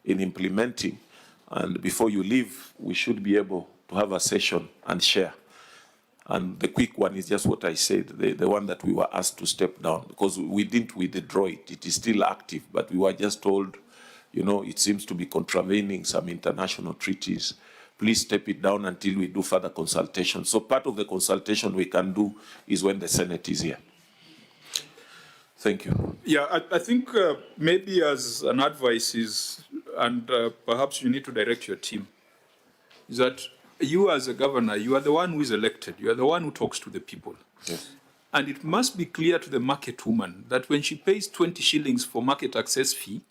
implementing. And before you leave, we should be able to have a session and share. And the quick one is just what I said, the one that we were asked to step down, because we didn't withdraw it. It is still active, but we were just told, you know, it seems to be contravening some international treaties. Please step it down until we do further consultation. So part of the consultation we can do is when the Senate is here. Thank you. Yeah, I think maybe as an advice is, and perhaps you need to direct your team, is that you as a governor, you are the one who is elected. You are the one who talks to the people. Yes. And it must be clear to the market woman that when she pays 20 shillings for market access fee,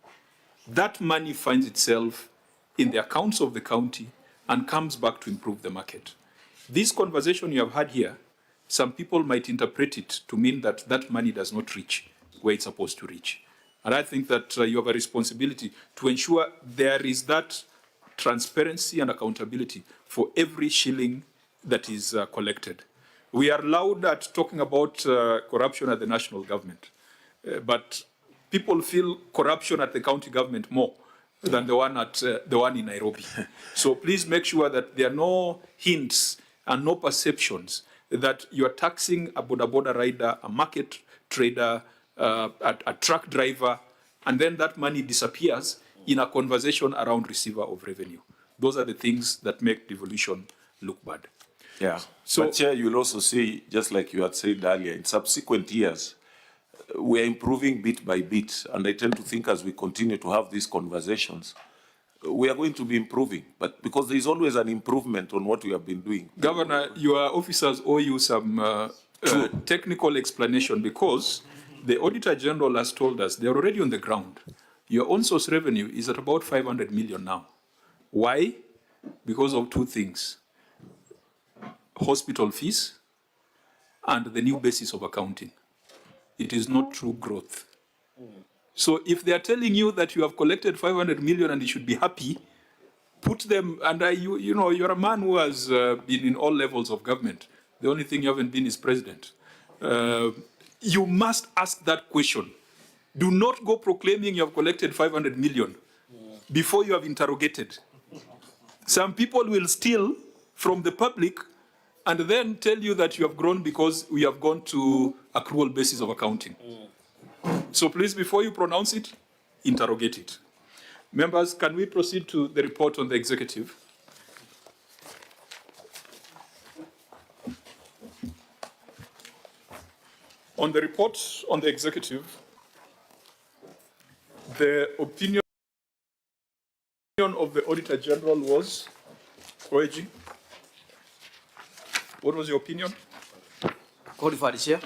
that money finds itself in the accounts of the county and comes back to improve the market. This conversation you have had here, some people might interpret it to mean that that money does not reach where it's supposed to reach. And I think that you have a responsibility to ensure there is that transparency and accountability for every shilling that is collected. We are loud at talking about corruption at the national government, but people feel corruption at the county government more than the one in Nairobi. So please make sure that there are no hints and no perceptions that you are taxing a boda rider, a market trader, a truck driver, and then that money disappears in a conversation around receiver of revenue. Those are the things that make devolution look bad. Yeah. So, but Chair, you'll also see, just like you had said earlier, in subsequent years, we're improving bit by bit. And I tend to think as we continue to have these conversations, we are going to be improving. But because there's always an improvement on what we have been doing. Governor, your officers owe you some technical explanation, because the Auditor General has told us they're already on the ground. Your own source revenue is at about 500 million now. Why? Because of two things: hospital fees and the new basis of accounting. It is not true growth. So if they are telling you that you have collected 500 million and you should be happy, put them, and you know, you're a man who has been in all levels of government. The only thing you haven't been is president. You must ask that question. Do not go proclaiming you have collected 500 million before you have interrogated. Some people will steal from the public and then tell you that you have grown because we have gone to accrual basis of accounting. So please, before you pronounce it, interrogate it. Members, can we proceed to the report on the executive? On the report on the executive, the opinion of the Auditor General was, Oeji, what was your opinion? Qualified Chair.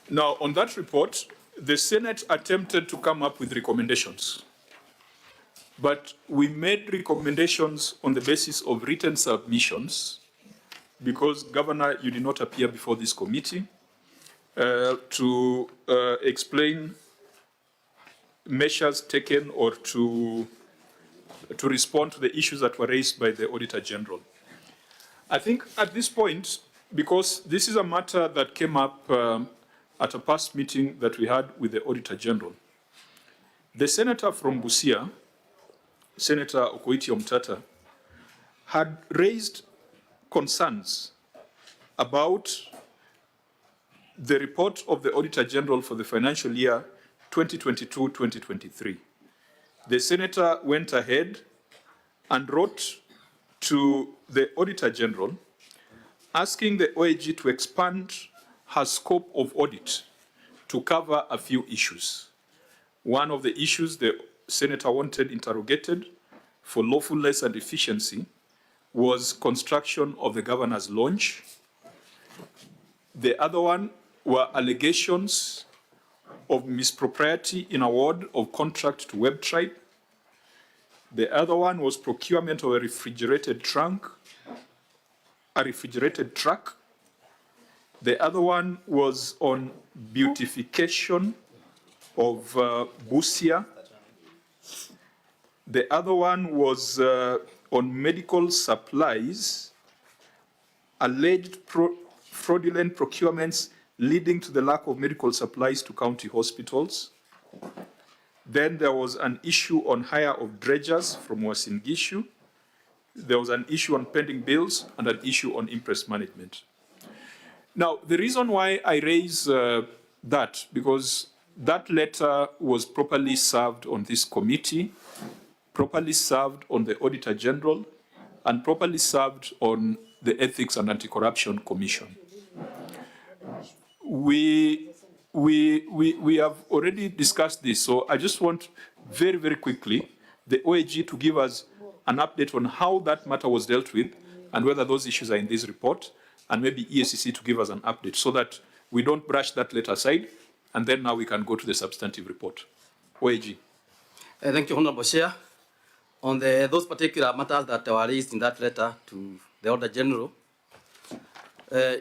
Now, on that report, the Senate attempted to come up with recommendations, but we made recommendations on the basis of written submissions because, Governor, you did not appear before this committee to explain measures taken or to respond to the issues that were raised by the Auditor General. I think at this point, because this is a matter that came up at a past meeting that we had with the Auditor General, the senator from Busia, Senator Okoiti Omtata, had raised concerns about the report of the Auditor General for the financial year 2022-2023. The senator went ahead and wrote to the Auditor General asking the OAG to expand her scope of audit to cover a few issues. One of the issues the senator wanted interrogated for lawfulness and efficiency was construction of the governor's launch. The other one were allegations of mispropriety in award of contract to WebTribe. The other one was procurement of a refrigerated truck. The other one was on beautification of Busia. The other one was on medical supplies, alleged fraudulent procurements leading to the lack of medical supplies to county hospitals. Then there was an issue on hire of dredgers from Uasin Gishu. There was an issue on pending bills and an issue on interest management. Now, the reason why I raise that, because that letter was properly served on this committee, properly served on the Auditor General, and properly served on the Ethics and Anti-Corruption Commission. We have already discussed this, so I just want very, very quickly the OAG to give us an update on how that matter was dealt with and whether those issues are in this report, and maybe EACC to give us an update so that we don't brush that letter aside, and then now we can go to the substantive report. OAG. Thank you, Honorable Chair. On those particular matters that were raised in that letter to the Auditor General,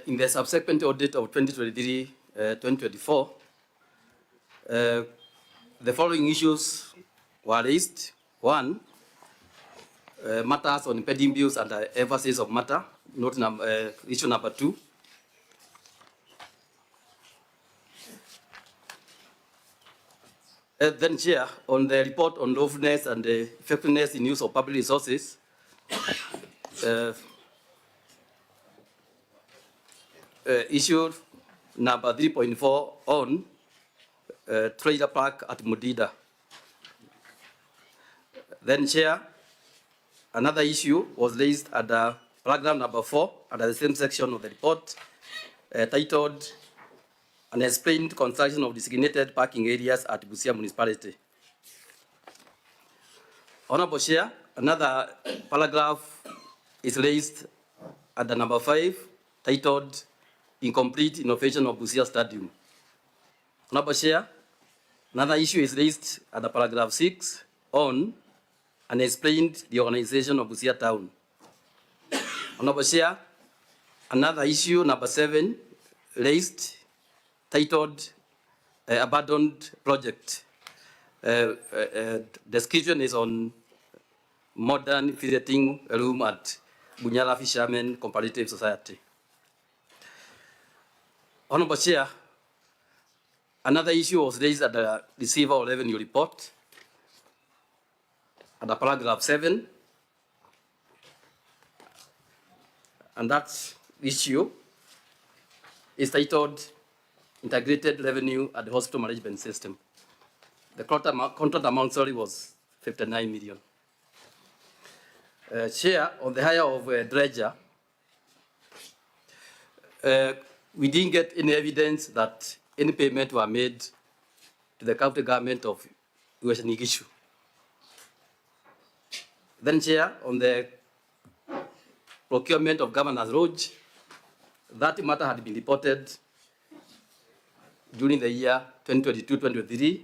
in the subsequent audit of 2023-2024, the following issues were raised. One, matters on pending bills and emphasis of matter, issue number 2. Then, Chair, on the report on lawfulness and effectiveness in use of public resources, issue number 3.4 on trailer park at Mudida. Then, Chair, another issue was raised at paragraph number 4 under the same section of the report, titled Unexplained Construction of Designated Parking Areas at Busia Municipality. Honorable Chair, another paragraph is raised at the number 5, titled Incomplete Innovation of Busia Stadium. Honorable Chair, another issue is raised at the paragraph 6 on and explained the organization of Busia town. Honorable Chair, another issue, number 7, raised, titled Abandoned Project. Description is on modern visiting room at Bunyala Fishermen Comparative Society. Honorable Chair, another issue was raised at the receiver of revenue report at the paragraph 7. And that issue is titled Integrated Revenue at the Hospital Management System. The contract amount, sorry, was 59 million. Chair, on the hire of dredger, we didn't get any evidence that any payment were made to the county government of Uasin. Then, Chair, on the procurement of Governor's Lodge, that matter had been reported during the year 2022-2023,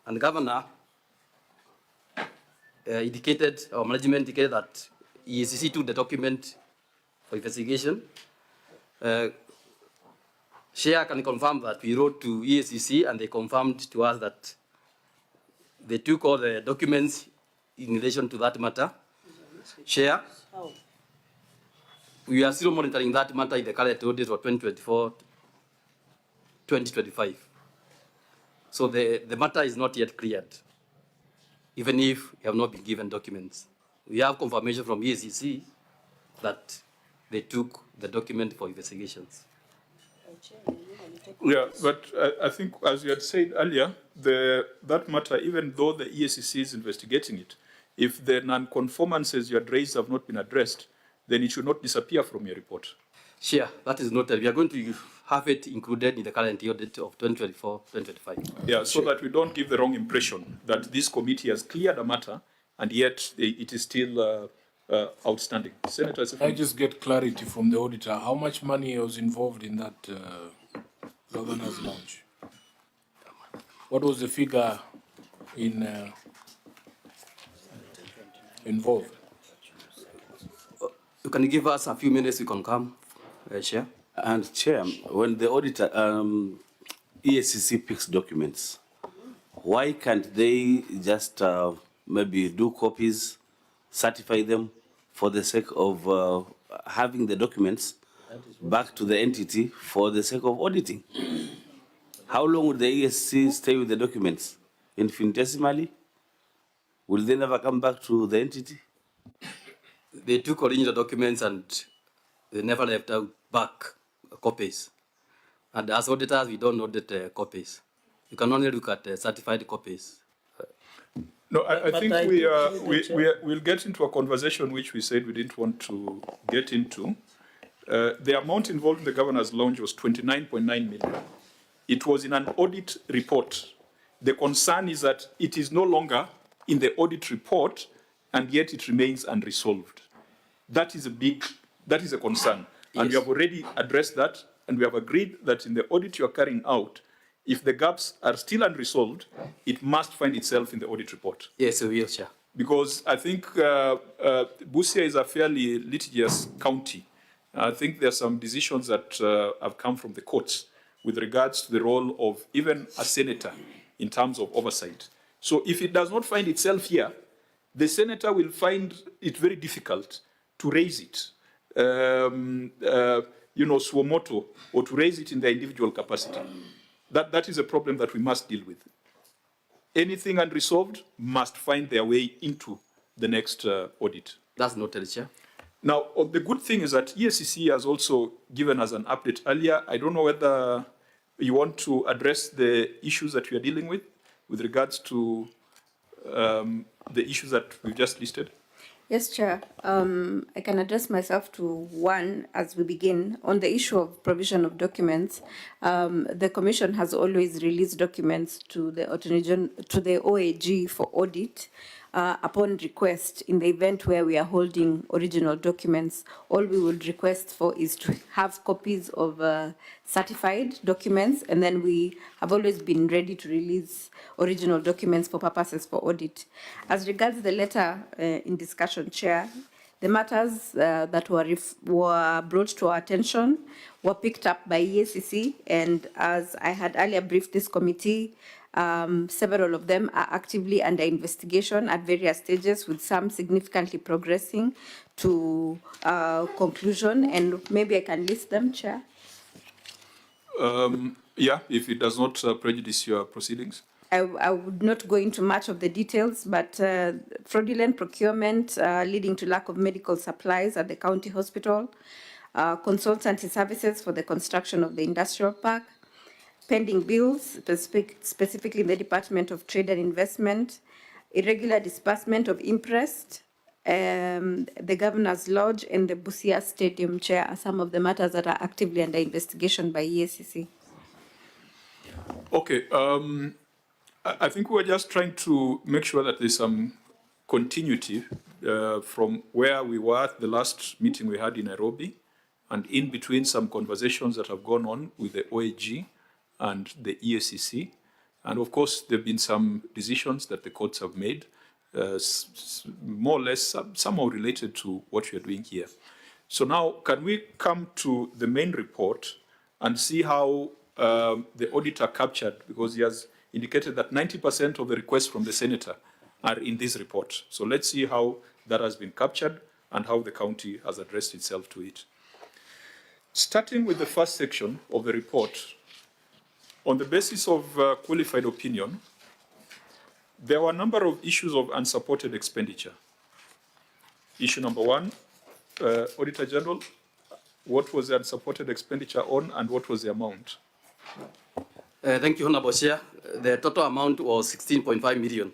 and the Governor indicated, or management indicated that EACC took the document for investigation. Chair can confirm that we wrote to EACC and they confirmed to us that they took all the documents in relation to that matter. Chair, we are still monitoring that matter in the current audit for 2024-2025. So the matter is not yet cleared, even if we have not been given documents. We have confirmation from EACC that they took the document for investigations. Yeah, but I think, as you had said earlier, that matter, even though the EACC is investigating it, if the non-conformances you had raised have not been addressed, then it should not disappear from your report. Sure, that is noted. We are going to have it included in the current audit of 2024-2025. Yeah, so that we don't give the wrong impression that this committee has cleared a matter and yet it is still outstanding. Senator, I just get clarity from the auditor. How much money was involved in that governor's lounge? What was the figure involved? You can give us a few minutes, we can come, Chair. And Chair, when the auditor, EACC picks documents, why can't they just maybe do copies, certify them for the sake of having the documents back to the entity for the sake of auditing? How long would the EACC stay with the documents? Infinitesimally? Will they never come back to the entity? They took original documents and they never left out back copies. And as auditors, we don't audit copies. You can only look at certified copies. No, I think we'll get into a conversation which we said we didn't want to get into. The amount involved in the governor's lounge was 29.9 million. It was in an audit report. The concern is that it is no longer in the audit report and yet it remains unresolved. That is a concern. Yes. And we have already addressed that and we have agreed that in the audit you are carrying out, if the gaps are still unresolved, it must find itself in the audit report. Yes, we will, Chair. Because I think Busia is a fairly litigious county. I think there are some decisions that have come from the courts with regards to the role of even a senator in terms of oversight. So if it does not find itself here, the senator will find it very difficult to raise it, suo motu, or to raise it in their individual capacity. That is a problem that we must deal with. Anything unresolved must find their way into the next audit. That's noted, Chair. Now, the good thing is that EACC has also given us an update earlier. I don't know whether you want to address the issues that we are dealing with regards to the issues that we've just listed. Yes, Chair. I can address myself to one as we begin. On the issue of provision of documents, the Commission has always released documents to the OAG for audit. upon request, in the event where we are holding original documents, all we would request for is to have copies of certified documents, and then we have always been ready to release original documents for purposes for audit. As regards the letter in discussion, Chair, the matters that were brought to our attention were picked up by EACC, and as I had earlier briefed this committee, several of them are actively under investigation at various stages, with some significantly progressing to conclusion, and maybe I can list them, Chair. Yeah, if it does not prejudice your proceedings. I would not go into much of the details, but fraudulent procurement leading to lack of medical supplies at the county hospital, consultancy services for the construction of the industrial park, pending bills, specifically in the Department of Trade and Investment, irregular disbursement of interest, the Governor's Lodge, and the Busia Stadium, Chair, are some of the matters that are actively under investigation by EACC. Okay, I think we're just trying to make sure that there's some continuity from where we were at the last meeting we had in Nairobi, and in between some conversations that have gone on with the OAG and the EACC. And of course, there have been some decisions that the courts have made, more or less somehow related to what you're doing here. So now, can we come to the main report and see how the auditor captured, because he has indicated that 90% of the requests from the senator are in this report. So let's see how that has been captured and how the county has addressed itself to it. Starting with the first section of the report, on the basis of qualified opinion, there were a number of issues of unsupported expenditure. Issue number one, Auditor General, what was the unsupported expenditure on and what was the amount? Thank you, Honorable Chair. The total amount was 16.5 million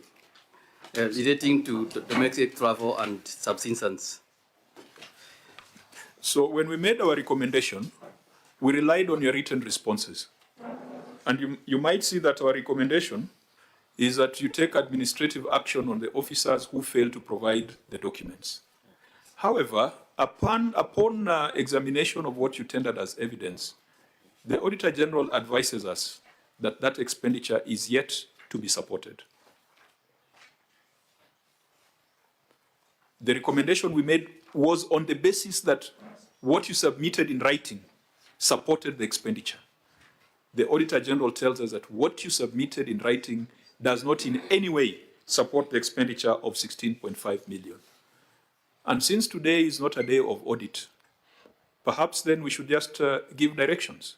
relating to domestic travel and subsistence. So when we made our recommendation, we relied on your written responses. And you might see that our recommendation is that you take administrative action on the officers who fail to provide the documents. However, upon examination of what you tendered as evidence, the Auditor General advises us that that expenditure is yet to be supported. The recommendation we made was on the basis that what you submitted in writing supported the expenditure. The Auditor General tells us that what you submitted in writing does not in any way support the expenditure of 16.5 million. And since today is not a day of audit, perhaps then we should just give directions.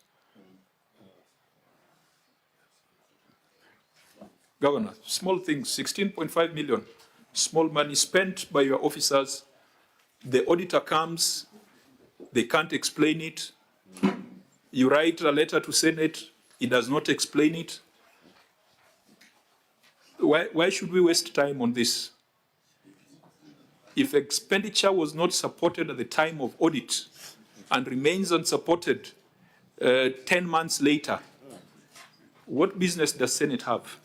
Governor, small things, 16.5 million, small money spent by your officers. The auditor comes, they can't explain it. You write a letter to Senate, it does not explain it. Why should we waste time on this? If expenditure was not supported at the time of audit and remains unsupported 10 months later, what business does Senate have?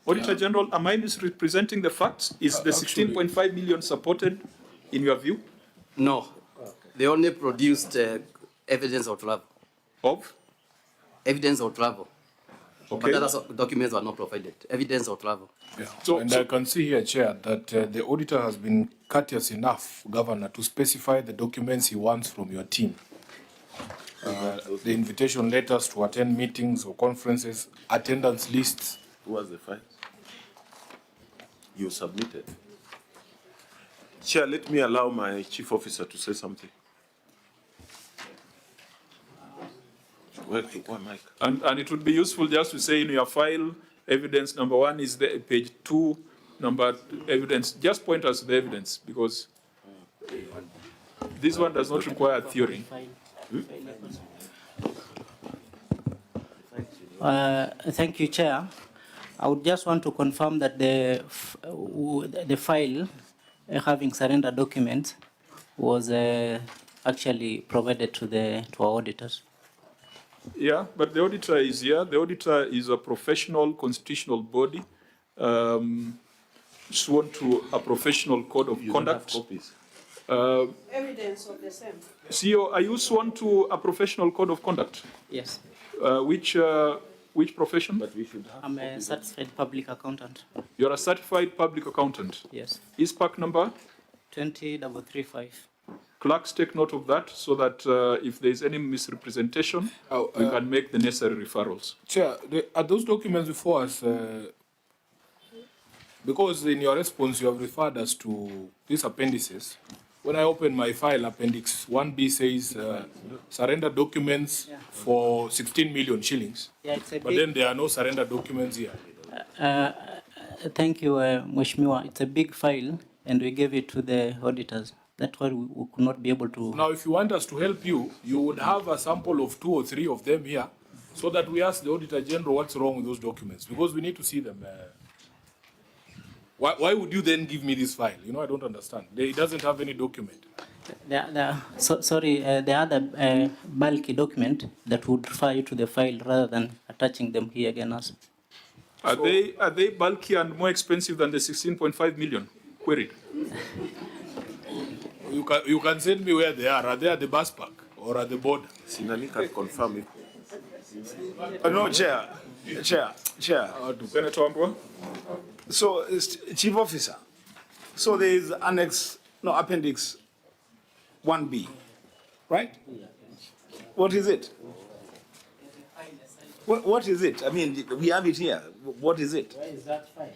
Auditor General, am I misrepresenting the facts? Is the 16.5 million supported in your view? No, they only produced evidence of travel. Of? Evidence of travel. Okay. But other documents were not provided. Evidence of travel. Yeah. I can see here, Chair, that the auditor has been courteous enough, Governor, to specify the documents he wants from your team. The invitation letters to attend meetings or conferences, attendance lists. Who was the file? You submitted. Chair, let me allow my chief officer to say something. Mike. And it would be useful just to say in your file, evidence number 1 is the page 2, evidence. Just point us to the evidence, because this one does not require theory. Thank you, Chair. I would just want to confirm that the file having surrender documents was actually provided to our auditors. Yeah, but the auditor is here. The auditor is a professional constitutional body, sworn to a professional code of conduct. Evidence of the same. CEO, are you sworn to a professional code of conduct? Yes. Which profession? I'm a certified public accountant. You're a certified public accountant. Yes. ISPAC number? 20335. Clerks take note of that so that if there is any misrepresentation, we can make the necessary referrals. Chair, are those documents before us? Because in your response you have referred us to these appendices. When I open my file, Appendix 1B says surrender documents for 16 million shillings. Yeah, it's a but big, then there are no surrender documents here. Thank you, Mheshimiwa. It's a big file, and we gave it to the auditors. That's why we could not be able to. Now, if you want us to help you, you would have a sample of 2 or 3 of them here, so that we ask the Auditor General what's wrong with those documents, because we need to see them. Why would you then give me this file? You know, I don't understand. It doesn't have any document. The other bulky document that would refer you to the file rather than attaching them here again. Are they bulky and more expensive than the 16.5 million queried? You can send me where they are. Are they at the bus park or at the border? Sinani can confirm it. No, Chair. Senator Ambua? So, Chief Officer, so there is Appendix 1B, right? What is it? What is it? I mean, we have it here. What is it? Where is that file?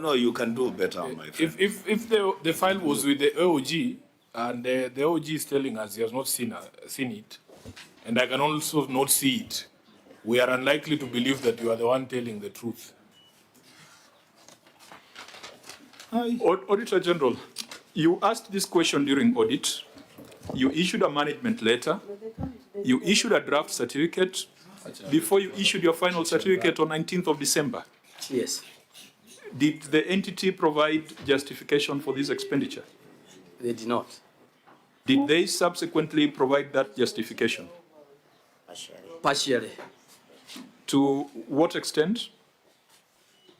No, you can do better, my friend. If the file was with the OG, and the OG is telling us he has not seen it, and I can also not see it, we are unlikely to believe that you are the one telling the truth. Auditor General, you asked this question during audit. You issued a management letter. You issued a draft certificate before you issued your final certificate on 19th of December. Yes. Did the entity provide justification for this expenditure? They did not. Did they subsequently provide that justification? Partially. To what extent?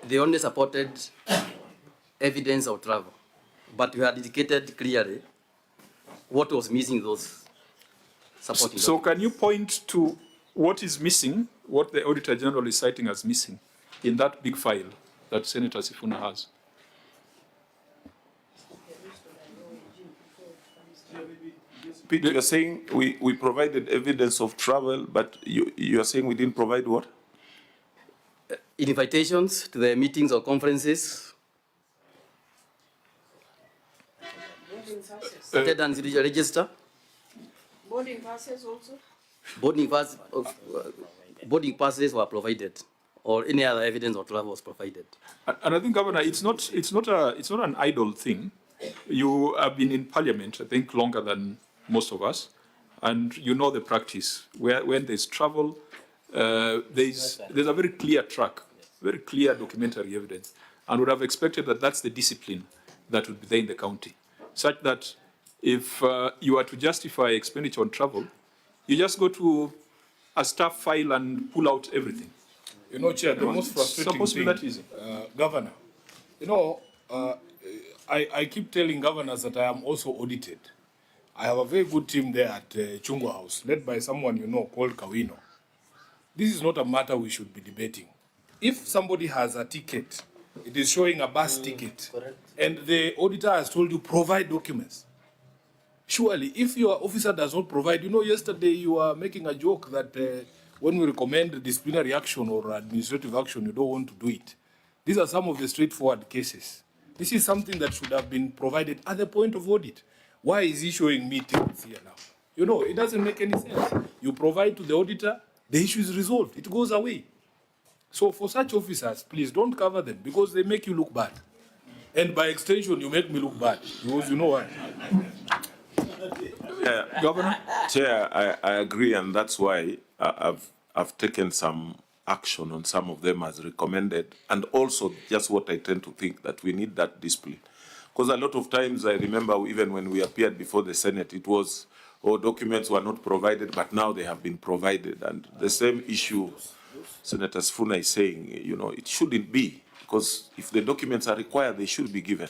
They only supported evidence of travel, but we had indicated clearly what was missing those supporting. So can you point to what is missing, what the Auditor General is citing as missing in that big file that Senator Sifuna has? Peter, you're saying we provided evidence of travel, but you are saying we didn't provide what? Invitations to the meetings or conferences. Attendance register. Boarding passes also? Boarding passes were provided, or any other evidence of travel was provided. And I think, Governor, it's not an idle thing. You have been in Parliament, I think, longer than most of us, and you know the practice. When there's travel, there's a very clear track, very clear documentary evidence, and would have expected that that's the discipline that would be there in the county, such that if you are to justify expenditure on travel, you just go to a staff file and pull out everything. You know, Chair, the most frustrating supposed to be thing, that easy. Governor, you know, I keep telling governors that I am also audited. I have a very good team there at Chungwa House, led by someone you know called Kawino. This is not a matter we should be debating. If somebody has a ticket, it is showing a bus ticket, and the auditor has told you provide documents. Surely, if your officer does not provide, you know, yesterday you were making a joke that when we recommend disciplinary action or administrative action, you don't want to do it. These are some of the straightforward cases. This is something that should have been provided at the point of audit. Why is he showing me things here now? You know, it doesn't make any sense. You provide to the auditor, the issue is resolved. It goes away. So for such officers, please don't cover them because they make you look bad. And by extension, you make me look bad because you know why. Governor? Chair, I agree, and that's why I've taken some action on some of them as recommended, and also just what I tend to think that we need that discipline. Because a lot of times I remember even when we appeared before the Senate, it was or documents were not provided, but now they have been provided. And the same issue Senator Sifuna is saying, you know, it shouldn't be, because if the documents are required, they should be given.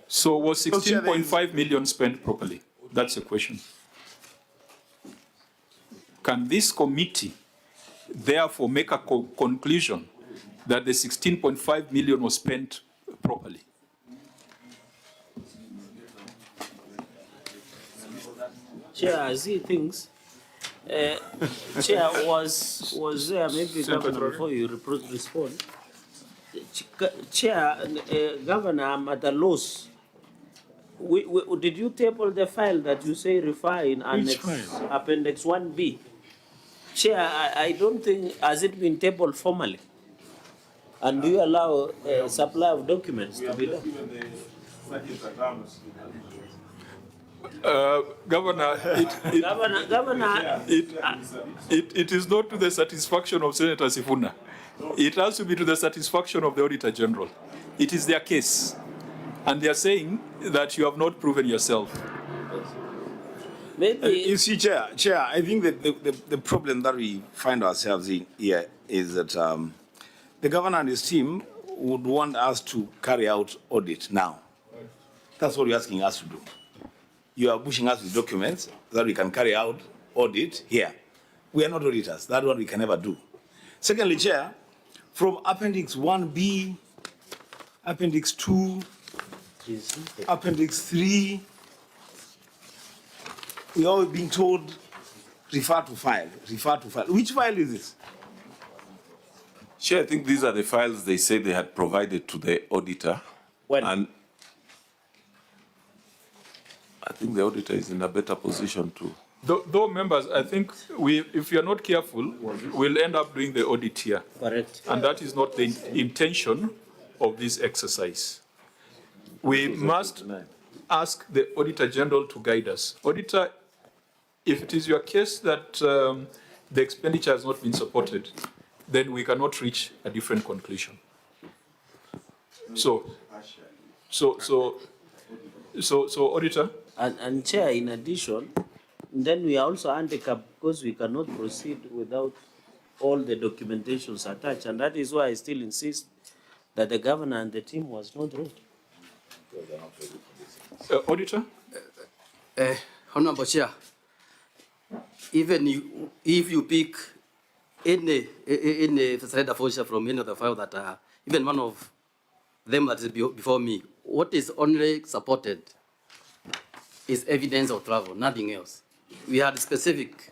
So was 16.5 million spent properly? That's the question. Can this committee therefore make a conclusion that the 16.5 million was spent properly? Chair, as he thinks, Chair, was there maybe Governor before you respond? Chair, Governor, I'm at a loss. Did you table the file that you say refer in Appendix 1B? Chair, I don't think, has it been tabled formally? And do you allow supply of documents to be done? Governor, it is not to the satisfaction of Senator Sifuna. It has to be to the satisfaction of the Auditor General. It is their case. And they are saying that you have not proven yourself. Maybe you see, Chair, I think that the problem that we find ourselves in here is that the Governor and his team would want us to carry out audit now. That's what you're asking us to do. You are pushing us with documents that we can carry out audit here. We are not auditors. That's what we can never do. Secondly, Chair, from Appendix 1B, Appendix 2, Appendix 3, we are being told, refer to file, refer to file. Which file is this? Chair, I think these are the files they say they had provided to the auditor. When? And I think the auditor is in a better position to. Though members, I think if you are not careful, we'll end up doing the audit here. Correct. And that is not the intention of this exercise. We must ask the Auditor General to guide us. Auditor, if it is your case that the expenditure has not been supported, then we cannot reach a different conclusion. So Auditor? And Chair, in addition, then we are also handicapped because we cannot proceed without all the documentations attached. And that is why I still insist that the Governor and the team was not ready. Auditor? Honorable Chair, even if you pick any slide voucher from any of the files that are, even one of them that is before me, what is only supported is evidence of travel, nothing else. We had specific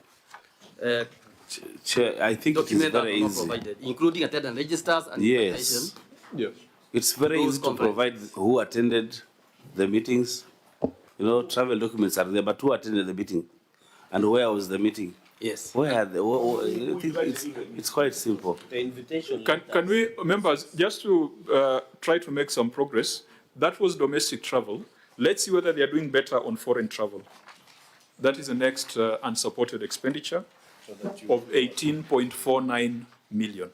Chair, I think it is very easy. provided, including attendance registers and Yes. Yes. It's very easy to provide who attended the meetings. You know, travel documents are there, but who attended the meeting? And where was the meeting? Yes. Where are it's quite simple. The invitation. Can we, members, just to try to make some progress, that was domestic travel. Let's see whether they are doing better on foreign travel. That is the next unsupported expenditure of 18.49 million.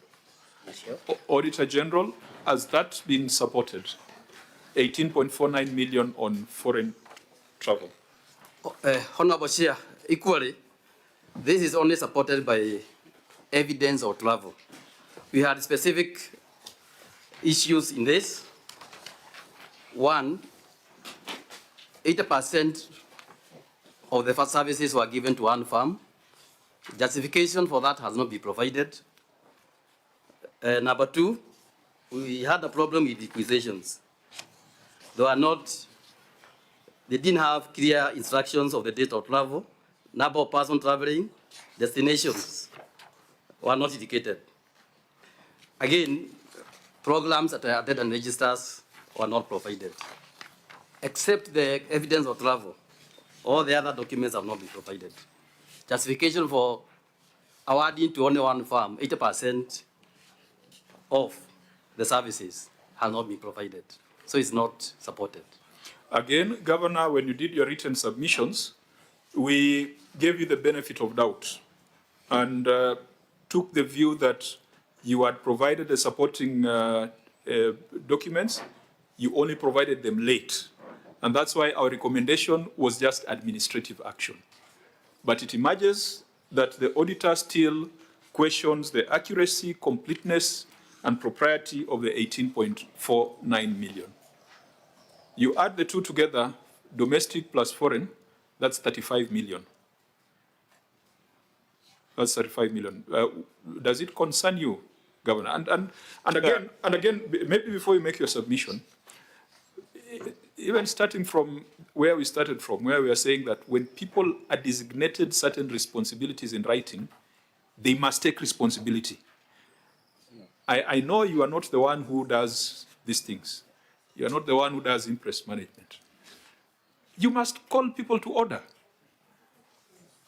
Auditor General, has that been supported? 18.49 million on foreign travel. Honorable Chair, equally, this is only supported by evidence of travel. We had specific issues in this. One, 80% of the first services were given to one firm. Justification for that has not been provided. Number two, we had a problem with acquisitions. They didn't have clear instructions of the date of travel, number of persons traveling, destinations were not indicated. Again, programs that are attended and registers were not provided. Except the evidence of travel, all the other documents have not been provided. Justification for awarding to only one firm, 80% of the services have not been provided. So it's not supported. Again, Governor, when you did your written submissions, we gave you the benefit of doubt and took the view that you had provided the supporting documents, you only provided them late. And that's why our recommendation was just administrative action. But it emerges that the auditor still questions the accuracy, completeness, and propriety of the 18.49 million. You add the two together, domestic plus foreign, that's 35 million. That's 35 million. Does it concern you, Governor? And again, maybe before you make your submission, even starting from where we started from, where we are saying that when people are designated certain responsibilities in writing, they must take responsibility. I know you are not the one who does these things. You are not the one who does interest management. You must call people to order.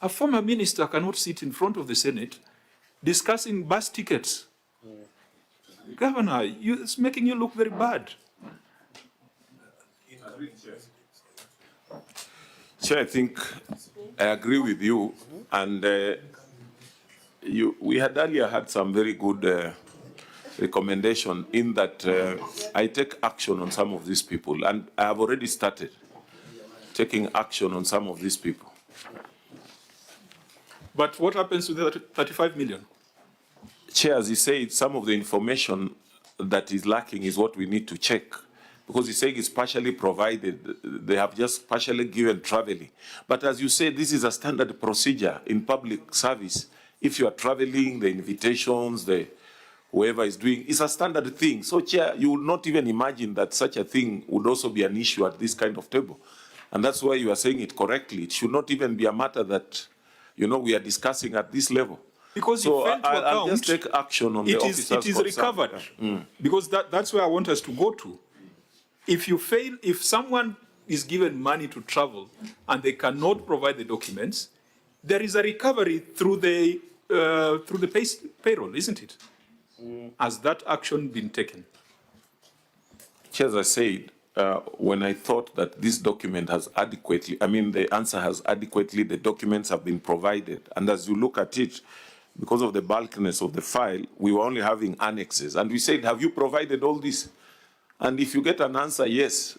A former minister cannot sit in front of the Senate discussing bus tickets. Governor, it's making you look very bad. Chair, I think I agree with you, and we had earlier had some very good recommendation in that I take action on some of these people, and I have already started taking action on some of these people. But what happens to the 35 million? Chair, as he said, some of the information that is lacking is what we need to check. Because he's saying it's partially provided, they have just partially given traveling. But as you say, this is a standard procedure in public service. If you are traveling, the invitations, whoever is doing, it's a standard thing. So, Chair, you would not even imagine that such a thing would also be an issue at this kind of table. And that's why you are saying it correctly. It should not even be a matter that, we are discussing at this level. Because so you fail to account, I'll just take action on the officers. It is recovered. Because that's where I want us to go to. If you fail, if someone is given money to travel and they cannot provide the documents, there is a recovery through the payroll, isn't it? Has that action been taken? Chair, as I said, when I thought that this document has adequately, the answer has adequately, the documents have been provided. And as you look at it, because of the bulkiness of the file, we were only having annexes. And we said, have you provided all this? And if you get an answer, yes,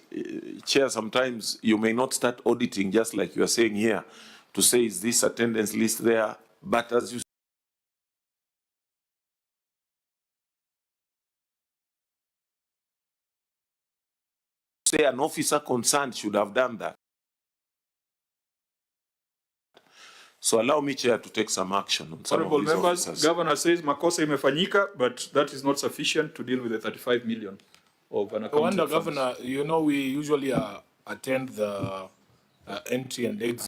Chair, sometimes you may not start auditing, just like you are saying here, to say, is this attendance list there? But as you say, an officer concerned should have done that. So allow me, Chair, to take some action on some Honorable of these members, officers. Governor says makosa imefanyika, but that is not sufficient to deal with the 35 million of an I accounting wonder, funds. Governor, we usually attend the entry and exit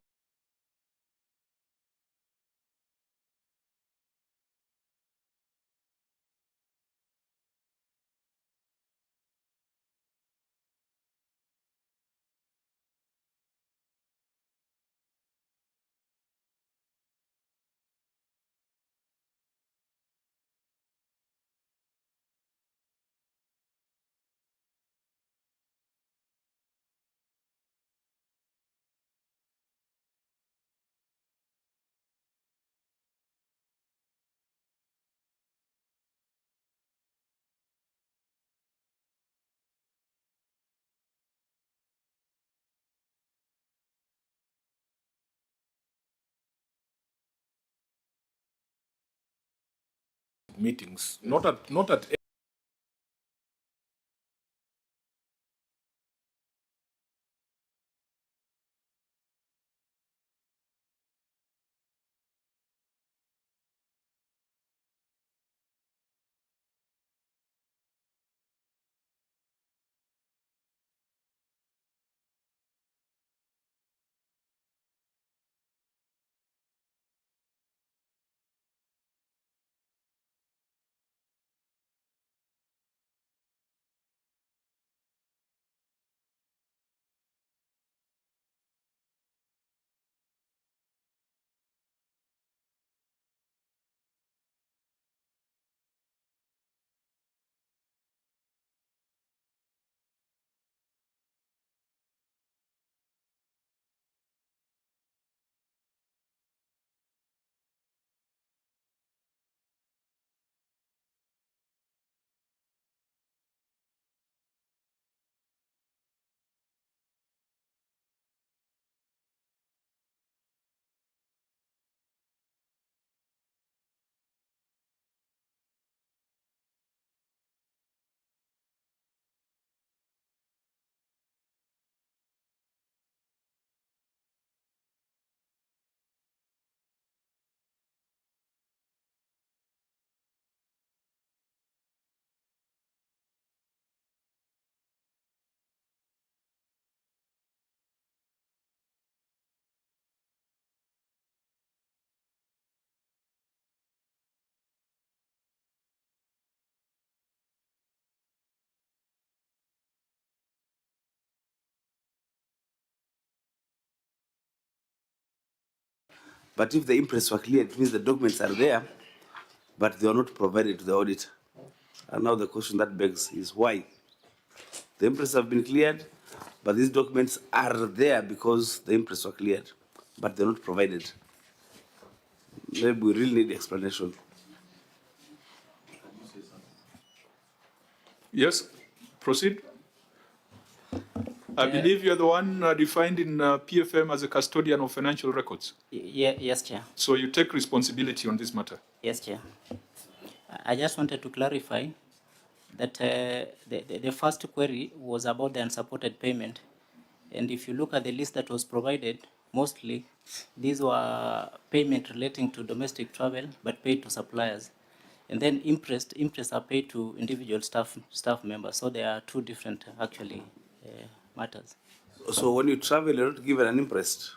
meetings, not at But if the imprests were cleared, it means the documents are there, but they are not provided to the auditor. And now the question that begs is why? The imprests have been cleared, but these documents are there because the imprests were cleared, but they're not provided. Maybe we really need explanation. Yes, proceed. I believe you're the one defined in PFM as a custodian of financial records. Yes, Chair. So you take responsibility on this matter. Yes, Chair. I just wanted to clarify that the first query was about the unsupported payment. And if you look at the list that was provided, mostly these were payment relating to domestic travel, but paid to suppliers. And then interest are paid to individual staff members. So there are two different, actually, matters. So when you travel, you're not given an imprest.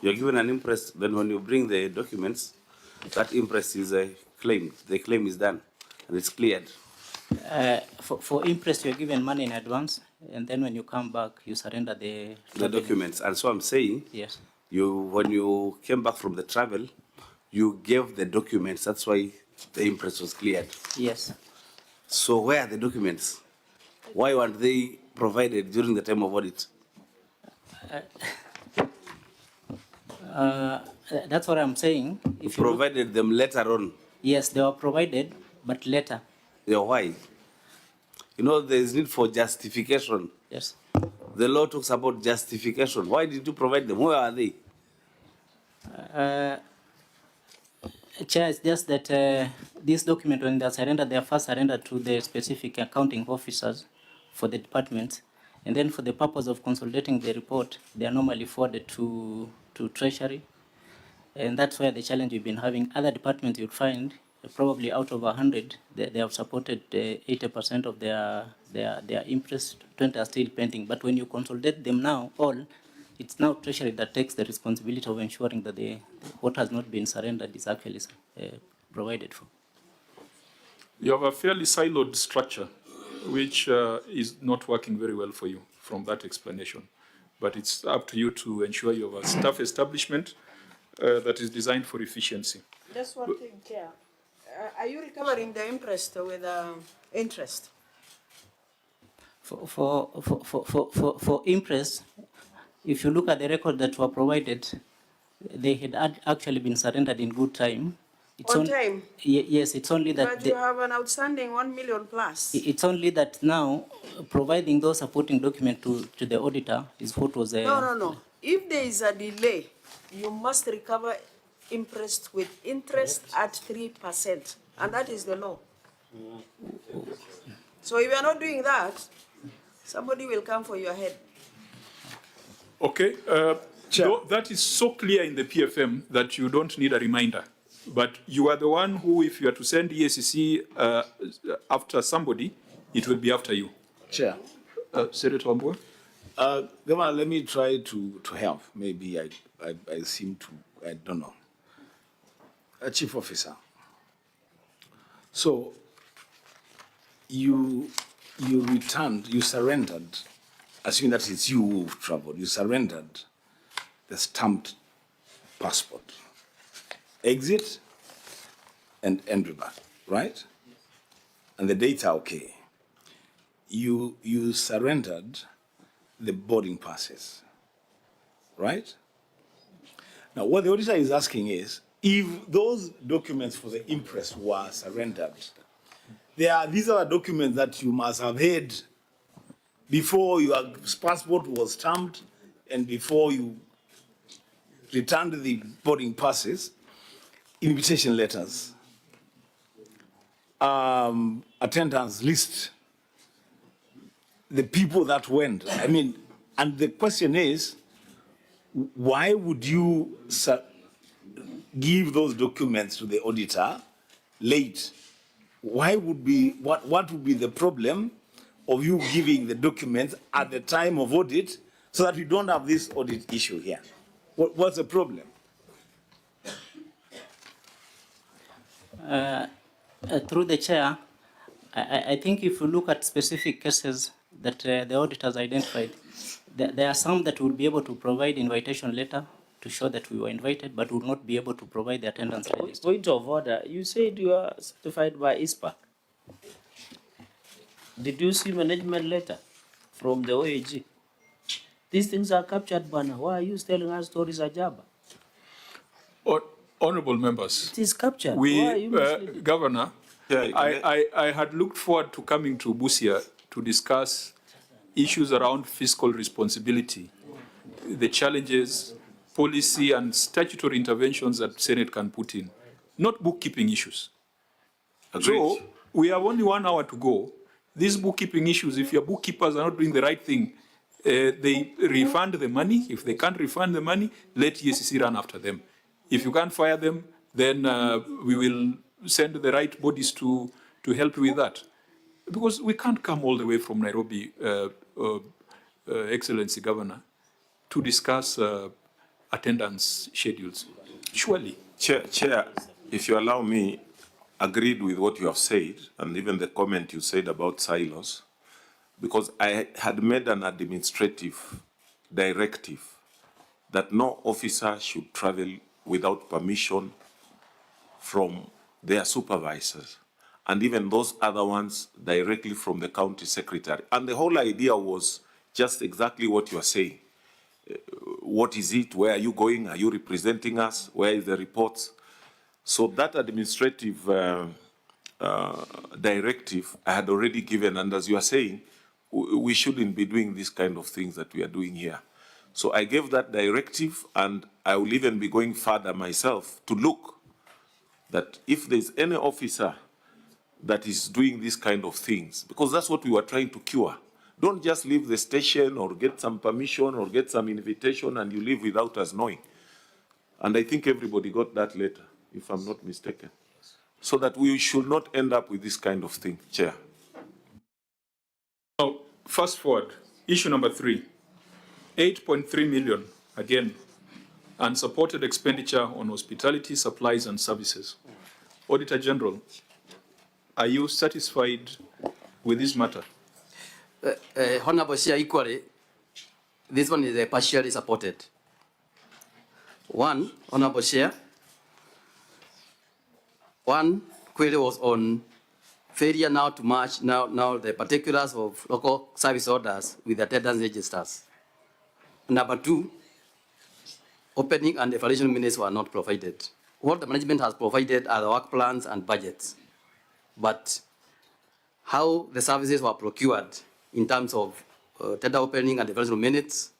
You're given an imprest, then when you bring the documents, that imprest is claimed. The claim is done, and it's cleared. For interest, you're given money in advance, and then when you come back, you surrender the documents. And so I'm saying, yes, when you came back from the travel, you gave the documents. That's why the imprest was cleared. yes. So where are the documents? Why weren't they provided during the time of audit? That's what I'm saying. If you provided them later on. Yes, they were provided, but later. Yeah, why? You know, there is need for justification. Yes. The law talks about justification. Why did you provide them? Where are they? Chair, it's just that this document, when they're surrendered, they are first surrendered to the specific accounting officers for the departments. And then for the purpose of consolidating the report, they are normally forwarded to Treasury. And that's where the challenge we've been having. Other departments you'd find, probably out of 100, they have supported 80% of their interest, 20 are still pending. But when you consolidate them now, all, it's now Treasury that takes the responsibility of ensuring that what has not been surrendered is actually provided for. You have a fairly siloed structure, which is not working very well for you from that explanation. But it's up to you to ensure you have a staff establishment that is designed for efficiency. Just one thing, Chair. Are you recovering the interest with interest? For interest, if you look at the record that were provided, they had actually been surrendered in good time. It's On time? Yes, it's only that. But you have an outstanding 1 million plus. It's only that now providing those supporting documents to the auditor is what was. No. If there is a delay, you must recover interest with interest at 3%, and that is the law. So if you are not doing that, somebody will come for your head. Okay, that is so clear in the PFM that you don't need a reminder. But you are the one who, if you are to send EACC after somebody, it will be after you. Chair. Senator Wambua? Governor, let me try to help. Maybe I seem to, I don't know. Chief Officer. So, you returned, you surrendered, assuming that it's you who've traveled, you surrendered the stamped passport. Exit and entry back, right? And the data, okay. You surrendered the boarding passes, right? Now, what the auditor is asking is, if those documents for the imprest were surrendered, these are documents that you must have had before your passport was stamped and before you returned the boarding passes, invitation letters, attendance list, the people that went. I mean, and the question is, why would you give those documents to the auditor late? Why would be, what would be the problem of you giving the documents at the time of audit so that we don't have this audit issue here? What's the problem? Through the chair, I think if you look at specific cases that the auditors identified, there are some that will be able to provide invitation letter to show that we were invited, but will not be able to provide the attendance register. Point of order. You said you are certified by ISPAC. Did you see management letter from the OAG? These things are captured, Bana. Why are you telling us stories, Ajaba? Honorable members, It is captured. Why we, are you misleading? Governor, I had looked forward to coming to Busia to discuss issues around fiscal responsibility, the challenges, policy and statutory interventions that Senate can put in, not bookkeeping issues. Agreed. So we have only 1 hour to go. These bookkeeping issues, if your bookkeepers are not doing the right thing, they refund the money. If they can't refund the money, let EACC run after them. If you can't fire them, then we will send the right bodies to help with that. Because we can't come all the way from Nairobi, Excellency Governor, to discuss attendance schedules. Surely. Chair, if you allow me, agreed with what you have said, and even the comment you said about silos, because I had made an administrative directive that no officer should travel without permission from their supervisors, and even those other ones directly from the county secretary. And the whole idea was just exactly what you are saying. What is it? Where are you going? Are you representing us? Where is the reports? So that administrative directive I had already given, and as you are saying, we shouldn't be doing these kind of things that we are doing here. So I gave that directive, and I will even be going further myself to look that if there's any officer that is doing these kind of things, because that's what we were trying to cure. Don't just leave the station or get some permission or get some invitation and you leave without us knowing. And I think everybody got that letter, if I'm not mistaken. So that we should not end up with this kind of thing, Chair. Now, fast forward, issue number 3, 8.3 million, again, unsupported expenditure on hospitality, supplies and services. Auditor General, are you satisfied with this matter? Honorable Chair, equally, this one is partially supported. One, Honorable Chair, one query was on failure now to match now the particulars of local service orders with attendance registers. Number 2, opening and evaluation minutes were not provided. What the management has provided are the work plans and budgets, but how the services were procured in terms of tender opening and evaluation minutes,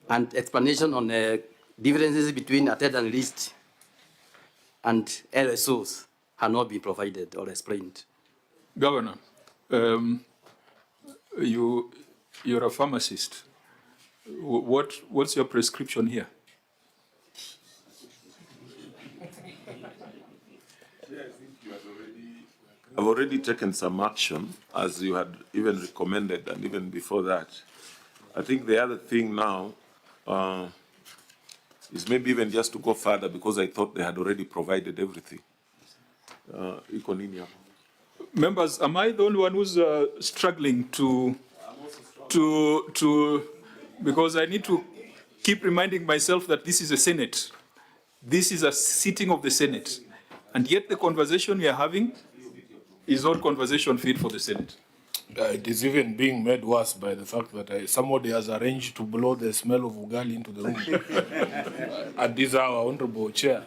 and explanation on the differences between attendance list and LSOs have not been provided or explained. Governor, you're a pharmacist. What's your prescription here? I've already taken some action, as you had even recommended, and even before that. I think the other thing now is maybe even just to go further, because I thought they had already provided everything. Members, am I the only one who's struggling because I need to keep reminding myself that this is a Senate. This is a sitting of the Senate. And yet the conversation we are having is not conversation fit for the Senate. It is even being made worse by the fact that somebody has arranged to blow the smell of ugali into the room. And this is our honorable chair.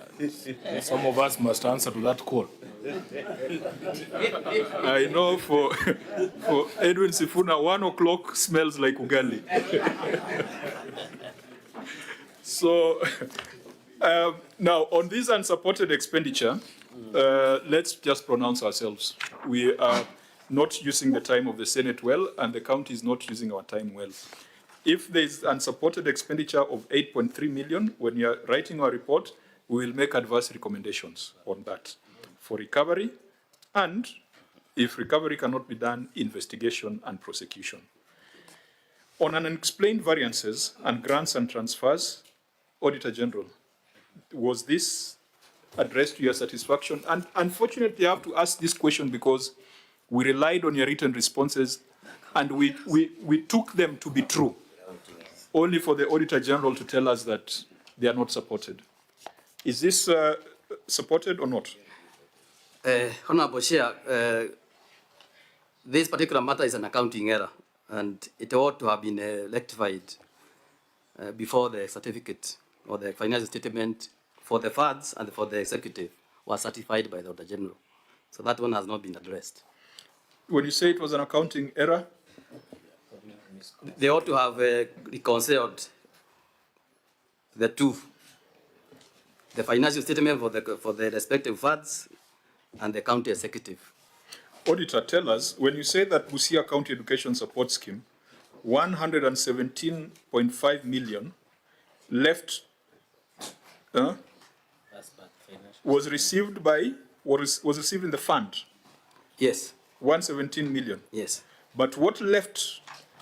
Some of us must answer to that call. I know for Edwin Sifuna, 1 o'clock smells like ugali. So now on this unsupported expenditure, let's just pronounce ourselves. We are not using the time of the Senate well, and the county is not using our time well. If there is unsupported expenditure of 8.3 million, when you're writing our report, we will make adverse recommendations on that for recovery, and if recovery cannot be done, investigation and prosecution. On unexplained variances and grants and transfers, Auditor General, was this addressed to your satisfaction? And unfortunately, I have to ask this question because we relied on your written responses and we took them to be true, only for the Auditor General to tell us that they are not supported. Is this supported or not? Honorable Chair, this particular matter is an accounting error, and it ought to have been rectified before the certificate or the financial statement for the funds and for the executive was certified by the Auditor General. So that one has not been addressed. When you say it was an accounting error, They ought to have reconciled the two, the financial statement for the respective funds and the county executive. Auditor, tell us, when you say that Busia County Education Support Scheme, 117.5 million left was received in the fund? Yes. 117 million? Yes. But what left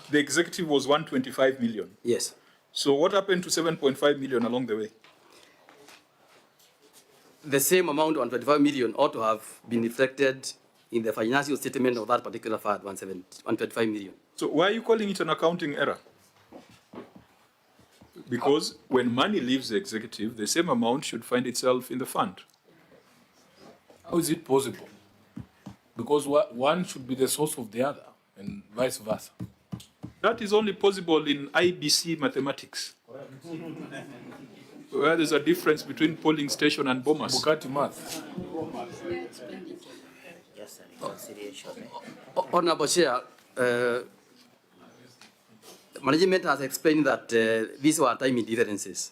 the executive was 125 million? Yes. So what happened to 7.5 million along the way? The same amount, 125 million, ought to have been reflected in the financial statement of that particular fund, 125 million. So why are you calling it an accounting error? Because when money leaves the executive, the same amount should find itself in the fund. How is it possible? Because one should be the source of the other, and vice versa. That is only possible in IBC mathematics, where there's a difference between polling station and bombers. Bukati math. Just a reconciliation. Honorable Chair, management has explained that these were timing differences.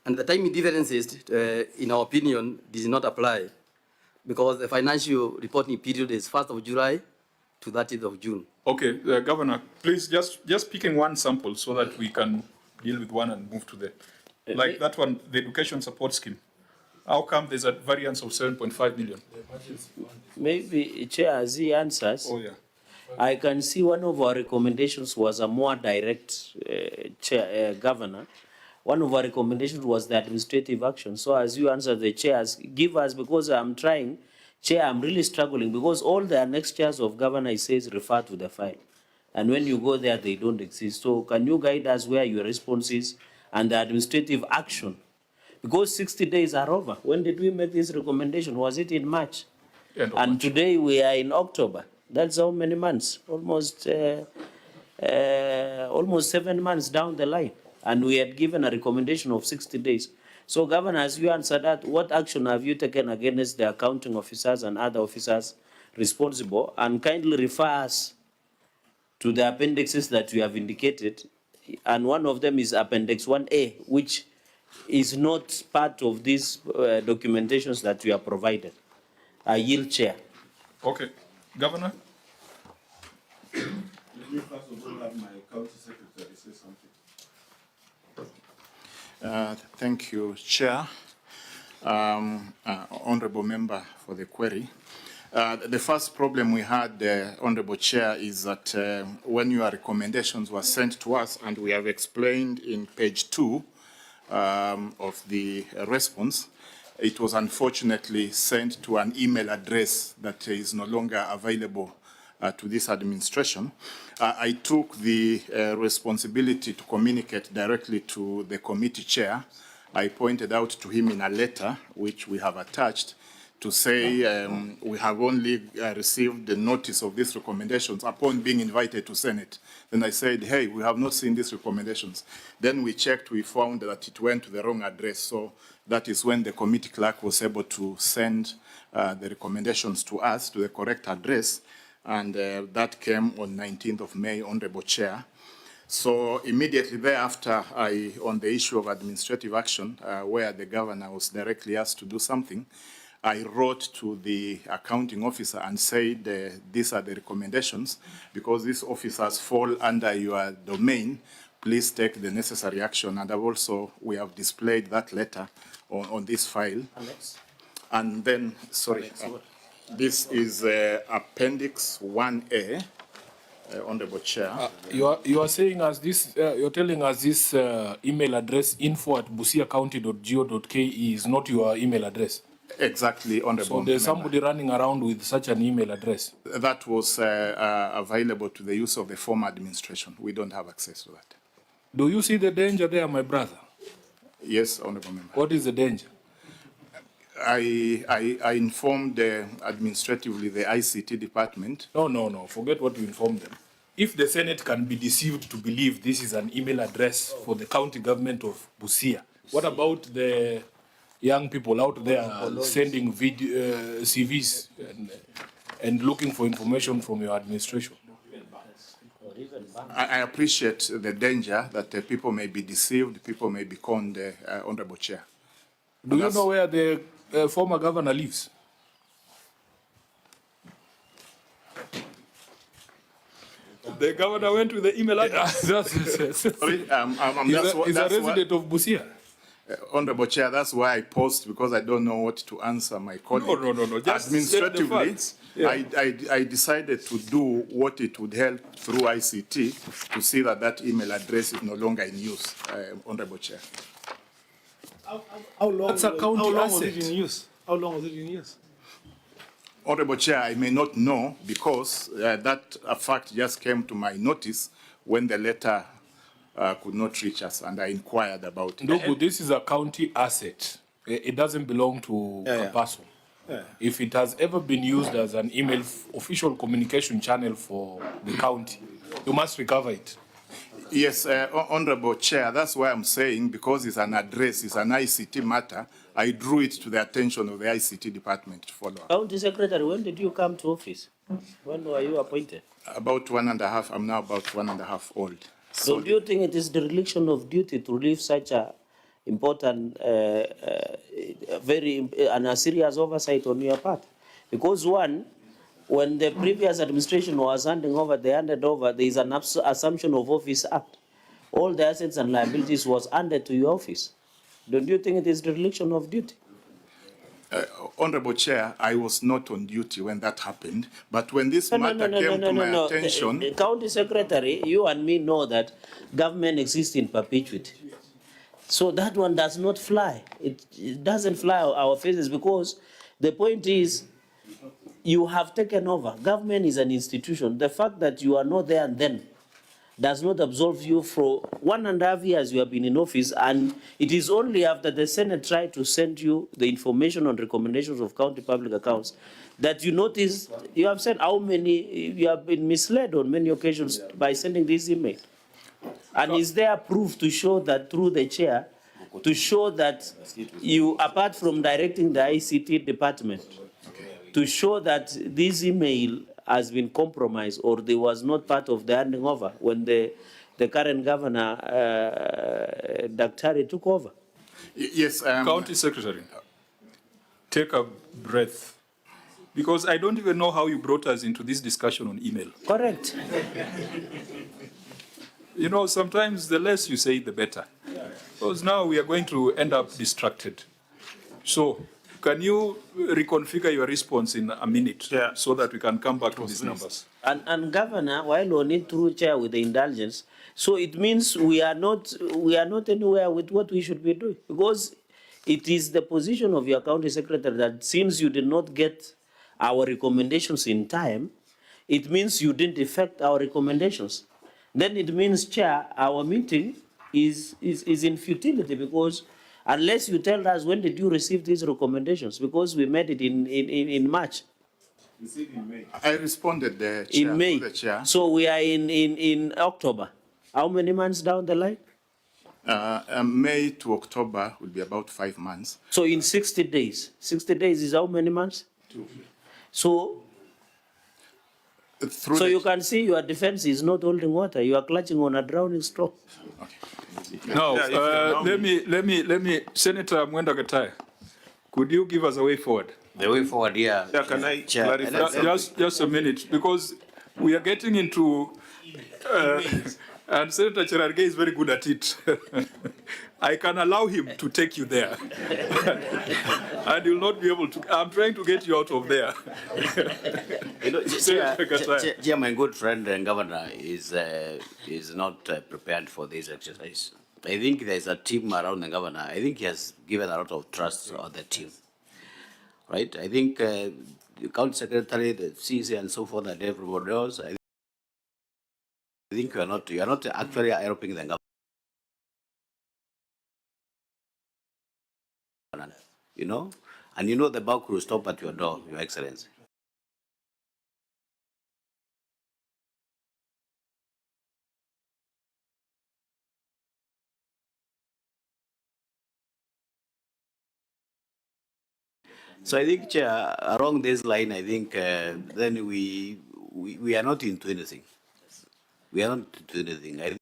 And the timing differences, in our opinion, did not apply because the financial reporting period is 1st of July to 30th of June. Okay, Governor, please just picking one sample so that we can deal with one and move to the, like that one, the education support scheme. How come there's a variance of 7.5 million? Maybe, Chair, as he answers, oh, yeah. I can see one of our recommendations was a more direct, Governor. One of our recommendations was the administrative action. So as you answer the chairs, give us, because I'm trying, Chair, I'm really struggling because all the annexures of Governor says refer to the file. And when you go there, they don't exist. So can you guide us where your response is and the administrative action? Because 60 days are over. When did we make this recommendation? Was it in March? And today we are in October. That's how many months? Almost 7 months down the line. And we had given a recommendation of 60 days. So, Governor, as you answer that, what action have you taken against the accounting officers and other officers responsible? And kindly refer us to the appendices that we have indicated. And one of them is Appendix 1A, which is not part of these documentations that we are provided. I yield, Chair. Okay. Governor? Let me first of all have my county secretary say something. Thank you, Chair. Honorable member for the query. The first problem we had, Honorable Chair, is that when your recommendations were sent to us, and we have explained in page 2 of the response, it was unfortunately sent to an email address that is no longer available to this administration. I took the responsibility to communicate directly to the committee chair. I pointed out to him in a letter, which we have attached, to say we have only received the notice of these recommendations upon being invited to Senate. Then I said, hey, we have not seen these recommendations. Then we checked, we found that it went to the wrong address. So that is when the committee clerk was able to send the recommendations to us, to the correct address. And that came on 19th of May, Honorable Chair. So immediately thereafter, on the issue of administrative action, where the governor was directly asked to do something, I wrote to the accounting officer and said, these are the recommendations. Because these officers fall under your domain, please take the necessary action. And we have displayed that letter on this file. Alex. And then, sorry, this is Appendix 1A, Honorable Chair. You are saying as this, you're telling us this email address info@busiacounty.go.ke is not your email address. Exactly, Honorable. So there's somebody running around with such an email address. That was available to the use of the former administration. We don't have access to that. Do you see the danger there, my brother? Yes, Honorable Member. What is the danger? I informed administratively the ICT department. No. Forget what you informed them. If the Senate can be deceived to believe this is an email address for the county government of Busia, what about the young people out there sending CVs and looking for information from your administration? I appreciate the danger that people may be deceived, people may be conned, Honorable Chair. Do you know where the former governor lives? The governor went with the email address. Sorry, He's a resident of Busia. Honorable Chair, that's why I paused, because I don't know what to answer my colleague. No. Just administratively, yeah. I decided to do what it would help through ICT to see that email address is no longer in use, Honorable Chair. How long? That's a county was asset. it in use? How long was it in use? Honorable Chair, I may not know, because that fact just came to my notice when the letter could not reach us, and I inquired about it. Ndugu, this is a county asset. It doesn't belong to a person. Yeah. If it has ever been used as an email official communication channel for the county, you must recover it. Yes, Honorable Chair, that's why I'm saying, because it's an address, it's an ICT matter, I drew it to the attention of the ICT department to follow up. County Secretary, when did you come to office? When were you appointed? About 1.5, I'm now about 1.5 old. So do you think it is dereliction of duty to leave such a important, and a serious oversight on your part? Because one, when the previous administration was handed over, there is an assumption of office act. All the assets and liabilities was handed to your office. Don't you think it is dereliction of duty? Honorable Chair, I was not on duty when that happened, but when this matter came to my attention... The County Secretary, you and me know that government exists in perpetuity. So that one does not fly. It doesn't fly our faces, because the point is, you have taken over. Government is an institution. The fact that you are not there and then does not absolve you. For 1.5 years you have been in office, and it is only after the Senate tried to send you the information on recommendations of county public accounts that you notice, you have said how many, you have been misled on many occasions by sending this email. And is there proof to show that, through the chair, to show that you, apart from directing the ICT department, to show that this email has been compromised, or they was not part of the handing over when the current governor, Daktari, took over? Yes. County Secretary, take a breath, because I don't even know how you brought us into this discussion on email. Correct. You know, sometimes the less you say, the better. Because now we are going to end up distracted. So, can you reconfigure your response in a minute, so that we can come back to these numbers? And Governor, while on it through chair with the indulgence, so it means we are not anywhere with what we should be doing, because it is the position of your county secretary that since you did not get our recommendations in time, it means you didn't effect our recommendations. Then it means, Chair, our meeting is in futility, because unless you tell us when did you receive these recommendations, because we made it in March. I responded, Chair, in May. to the Chair. So we are in October. How many months down the line? May to October will be about 5 months. So in 60 days. 60 days is how many months? 2. So you can see your defense is not holding water. You are clutching on a drowning straw. Now, let me, Senator Mwenda Gatai, could you give us a way forward? The way forward here. Yeah, can I clarify? Just a minute, because we are getting into, and Senator Cherargei is very good at it. I can allow him to take you there. And you'll not be able to, I'm trying to get you out of there. You know, Chair, my good friend and governor is not prepared for this exercise. I think there's a team around the governor. I think he has given a lot of trust on the team. Right? I think the county secretary, the CC and so forth, and everybody else, I think you are not actually helping the government. you know, and you know the bulk will stop at your door, Your Excellency. So I think, Chair, along this line, I think then we are not into anything. We are not into anything. I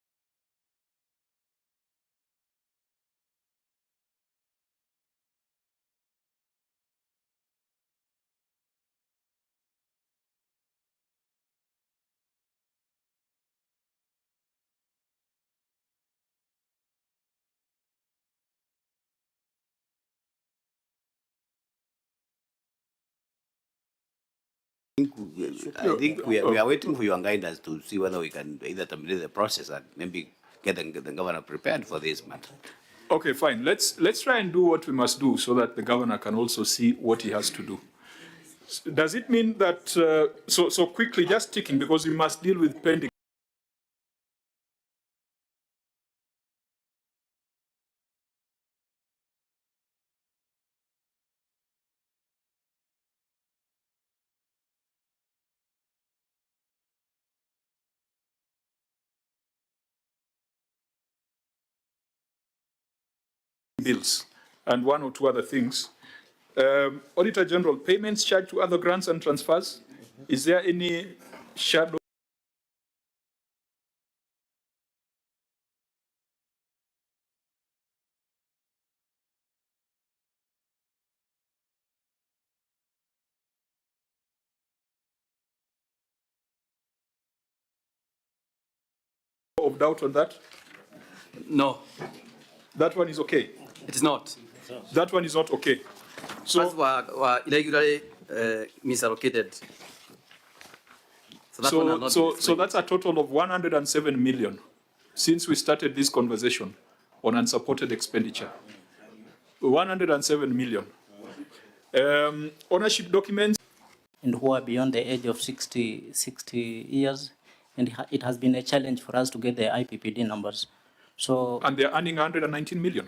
think we are waiting for your guidance to see whether we can either terminate the process and maybe get the governor prepared for this matter. Okay, fine. Let's try and do what we must do so that the governor can also see what he has to do. Does it mean that, so quickly, just ticking, because we must deal with pending bills and one or two other things. Auditor General, payments charged to other grants and transfers, is there any shadow? Of doubt on that? No. That one is okay? It is not. That one is not okay. So funds were irregularly misallocated. So that one has not been so that's a total of 107 million since we started this conversation on unsupported expenditure. 107 million. Ownership documents. And who are beyond the age of 60 years. And it has been a challenge for us to get the IPPD numbers. So, and they're earning 119 million.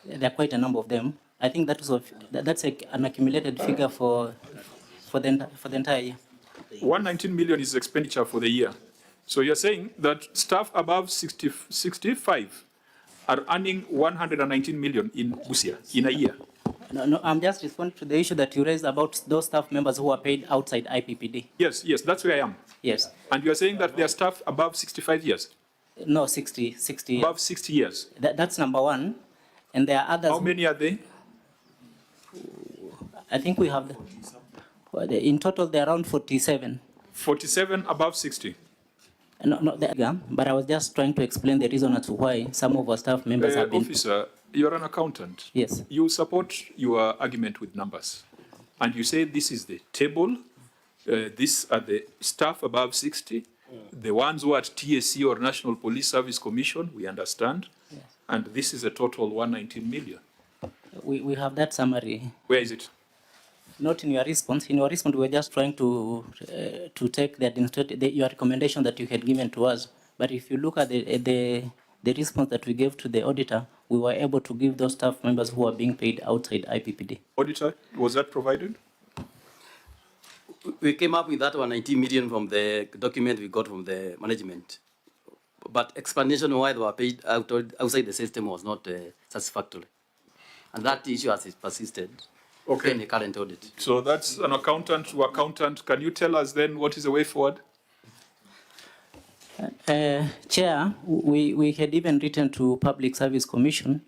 There are quite a number of them. I think that's an accumulated figure for the entire year. 119 million is expenditure for the year. So you're saying that staff above 65 are earning 119 million in Busia in a year? No, I'm just responding to the issue that you raised about those staff members who are paid outside IPPD. Yes, that's where I am. Yes. And you're saying that they are staff above 65 years? No, 60 above 60 years. That's number one. And there are others. How many are they? I think we have, in total, they're around 47. 47 above 60? No, but I was just trying to explain the reason as to why some of our staff members have been. Officer, you're an accountant. Yes. You support your argument with numbers. And you say this is the table, these are the staff above 60, the ones who are at TSC or National Police Service Commission, we understand. Yes. And this is a total 119 million. We have that summary. Where is it? Not in your response. In your response, we were just trying to take your recommendation that you had given to us. But if you look at the response that we gave to the auditor, we were able to give those staff members who are being paid outside IPPD. Auditor, was that provided? We came up with that 119 million from the document we got from the management. But explanation why they were paid outside the system was not satisfactory. And that issue has persisted. Okay. In the current audit. So that's an accountant to accountant. Can you tell us then what is the way forward? Chair, we had even written to Public Service Commission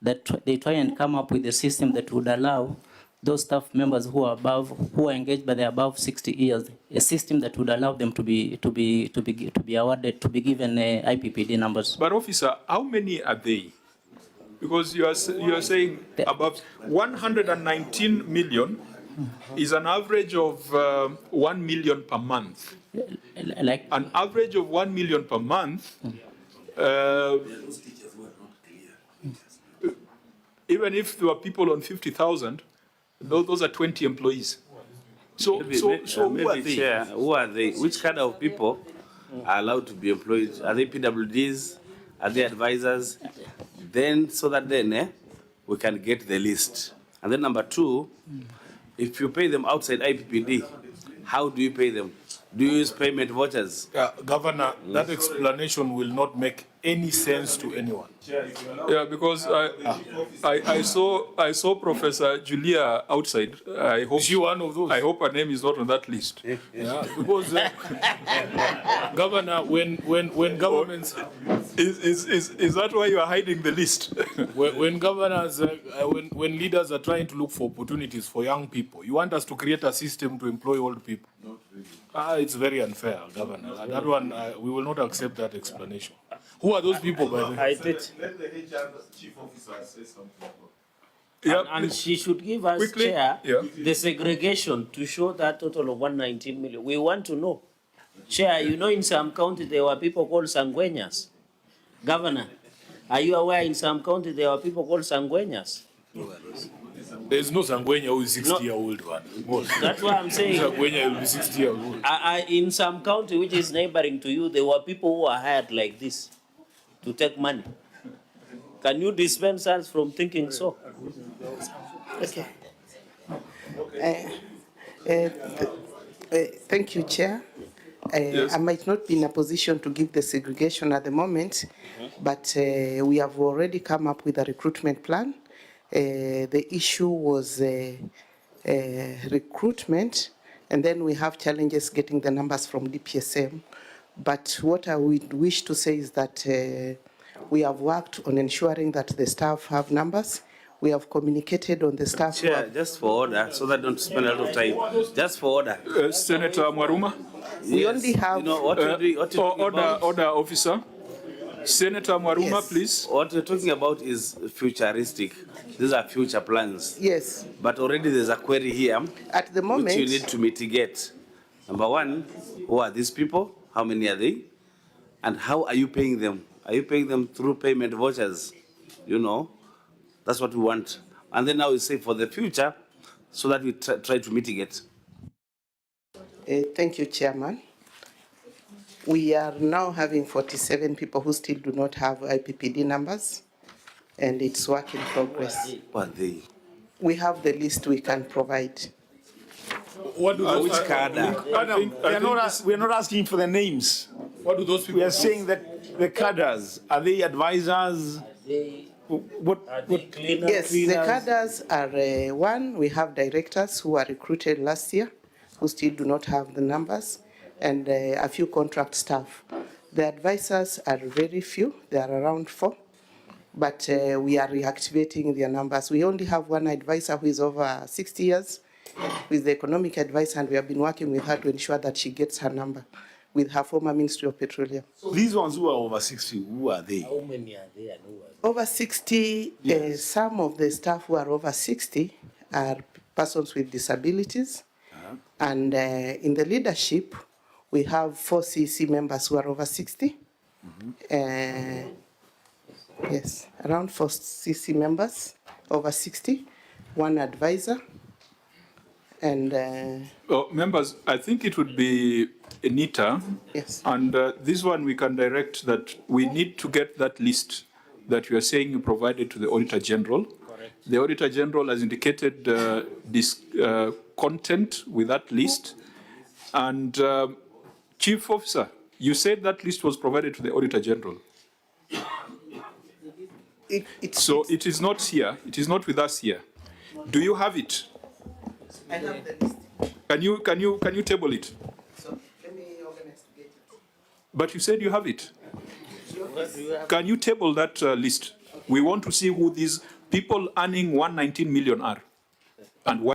that they try and come up with a system that would allow those staff members who are engaged by the above 60 years, a system that would allow them to be awarded, to be given IPPD numbers. But officer, how many are they? Because you are saying above 119 million is an average of 1 million per month. Like an average of 1 million per month. Even if there were people on 50,000, those are 20 employees. So who are they? Chair, who are they? Which kind of people are allowed to be employed? Are they PWDs? Are they advisors? Then, so that then we can get the list And then number two, if you pay them outside IPPD, how do you pay them? Do you use payment vouchers? Governor, that explanation will not make any sense to anyone. Yeah, because I saw Professor Julia outside. I hope she one of those. I hope her name is not on that list. Yeah, because Governor, when governments is that why you are hiding the list? when governors, when leaders are trying to look for opportunities for young people, you want us to create a system to employ old people. It's very unfair, Governor. That one, we will not accept that explanation. Who are those people, by the way? I did. Let the HR chief officer say something. Yeah, and she should give us, quickly, Chair, yeah, the segregation to show that total of 119 million. We want to know. Chair, you know in some county there were people called Sangwenyas. Governor, are you aware in some county there were people called Sangwenyas? There's no Sangwenya who is 60-year-old one. That's what I'm saying. Sangwenya will be 60-year-old. In some county which is neighboring to you, there were people who were hired like this to take money. Can you dispense us from thinking so? Okay. Thank you, Chair. I might not be in a position to give the segregation at the moment, but we have already come up with a recruitment plan. The issue was recruitment, and then we have challenges getting the numbers from DPSM. But what I would wish to say is that we have worked on ensuring that the staff have numbers. We have communicated on the staff. Chair, just for order, so that I don't spend a lot of time. Just for order. Senator Mwaruma? We only have... You know, order, officer. Senator Mwaruma, yes, please. What we're talking about is futuristic. These are future plans. Yes. But already there's a query here. At the moment, which you need to mitigate. Number one, who are these people? How many are they? And how are you paying them? Are you paying them through payment vouchers? You know, that's what we want. And then now we say for the future, so that we try to mitigate. Thank you, Chairman. We are now having 47 people who still do not have IPPD numbers, and it's work in progress. What are they? We have the list we can provide. What do those which cadre? We're not asking for the names. What do those people We are saying that the cadres, are they advisors? Yes, the cadres are one. We have directors who were recruited last year who still do not have the numbers, and a few contract staff. The advisors are very few. They are around 4, but we are reactivating their numbers. We only have one advisor who is over 60 years, who is the economic advisor, and we have been working with her to ensure that she gets her number with her former Ministry of Petroleum. So these ones who are over 60, who are they? How many are there? Over 60, yes. Some of the staff who are over 60 are persons with disabilities. And in the leadership, we have 4 CC members who are over 60. Yes, around 4 CC members over 60, 1 advisor. And members, I think it would be neater. Yes. And this one we can direct that we need to get that list that you are saying you provided to the Auditor General. Correct. The Auditor General has indicated this content with that list. And Chief Officer, you said that list was provided to the Auditor General. So it is not here. It is not with us here. Do you have it? I have the list. Can you table it? So let me organize to get it. But you said you have it. Can you table that list? We want to see who these people earning 119 million are and why.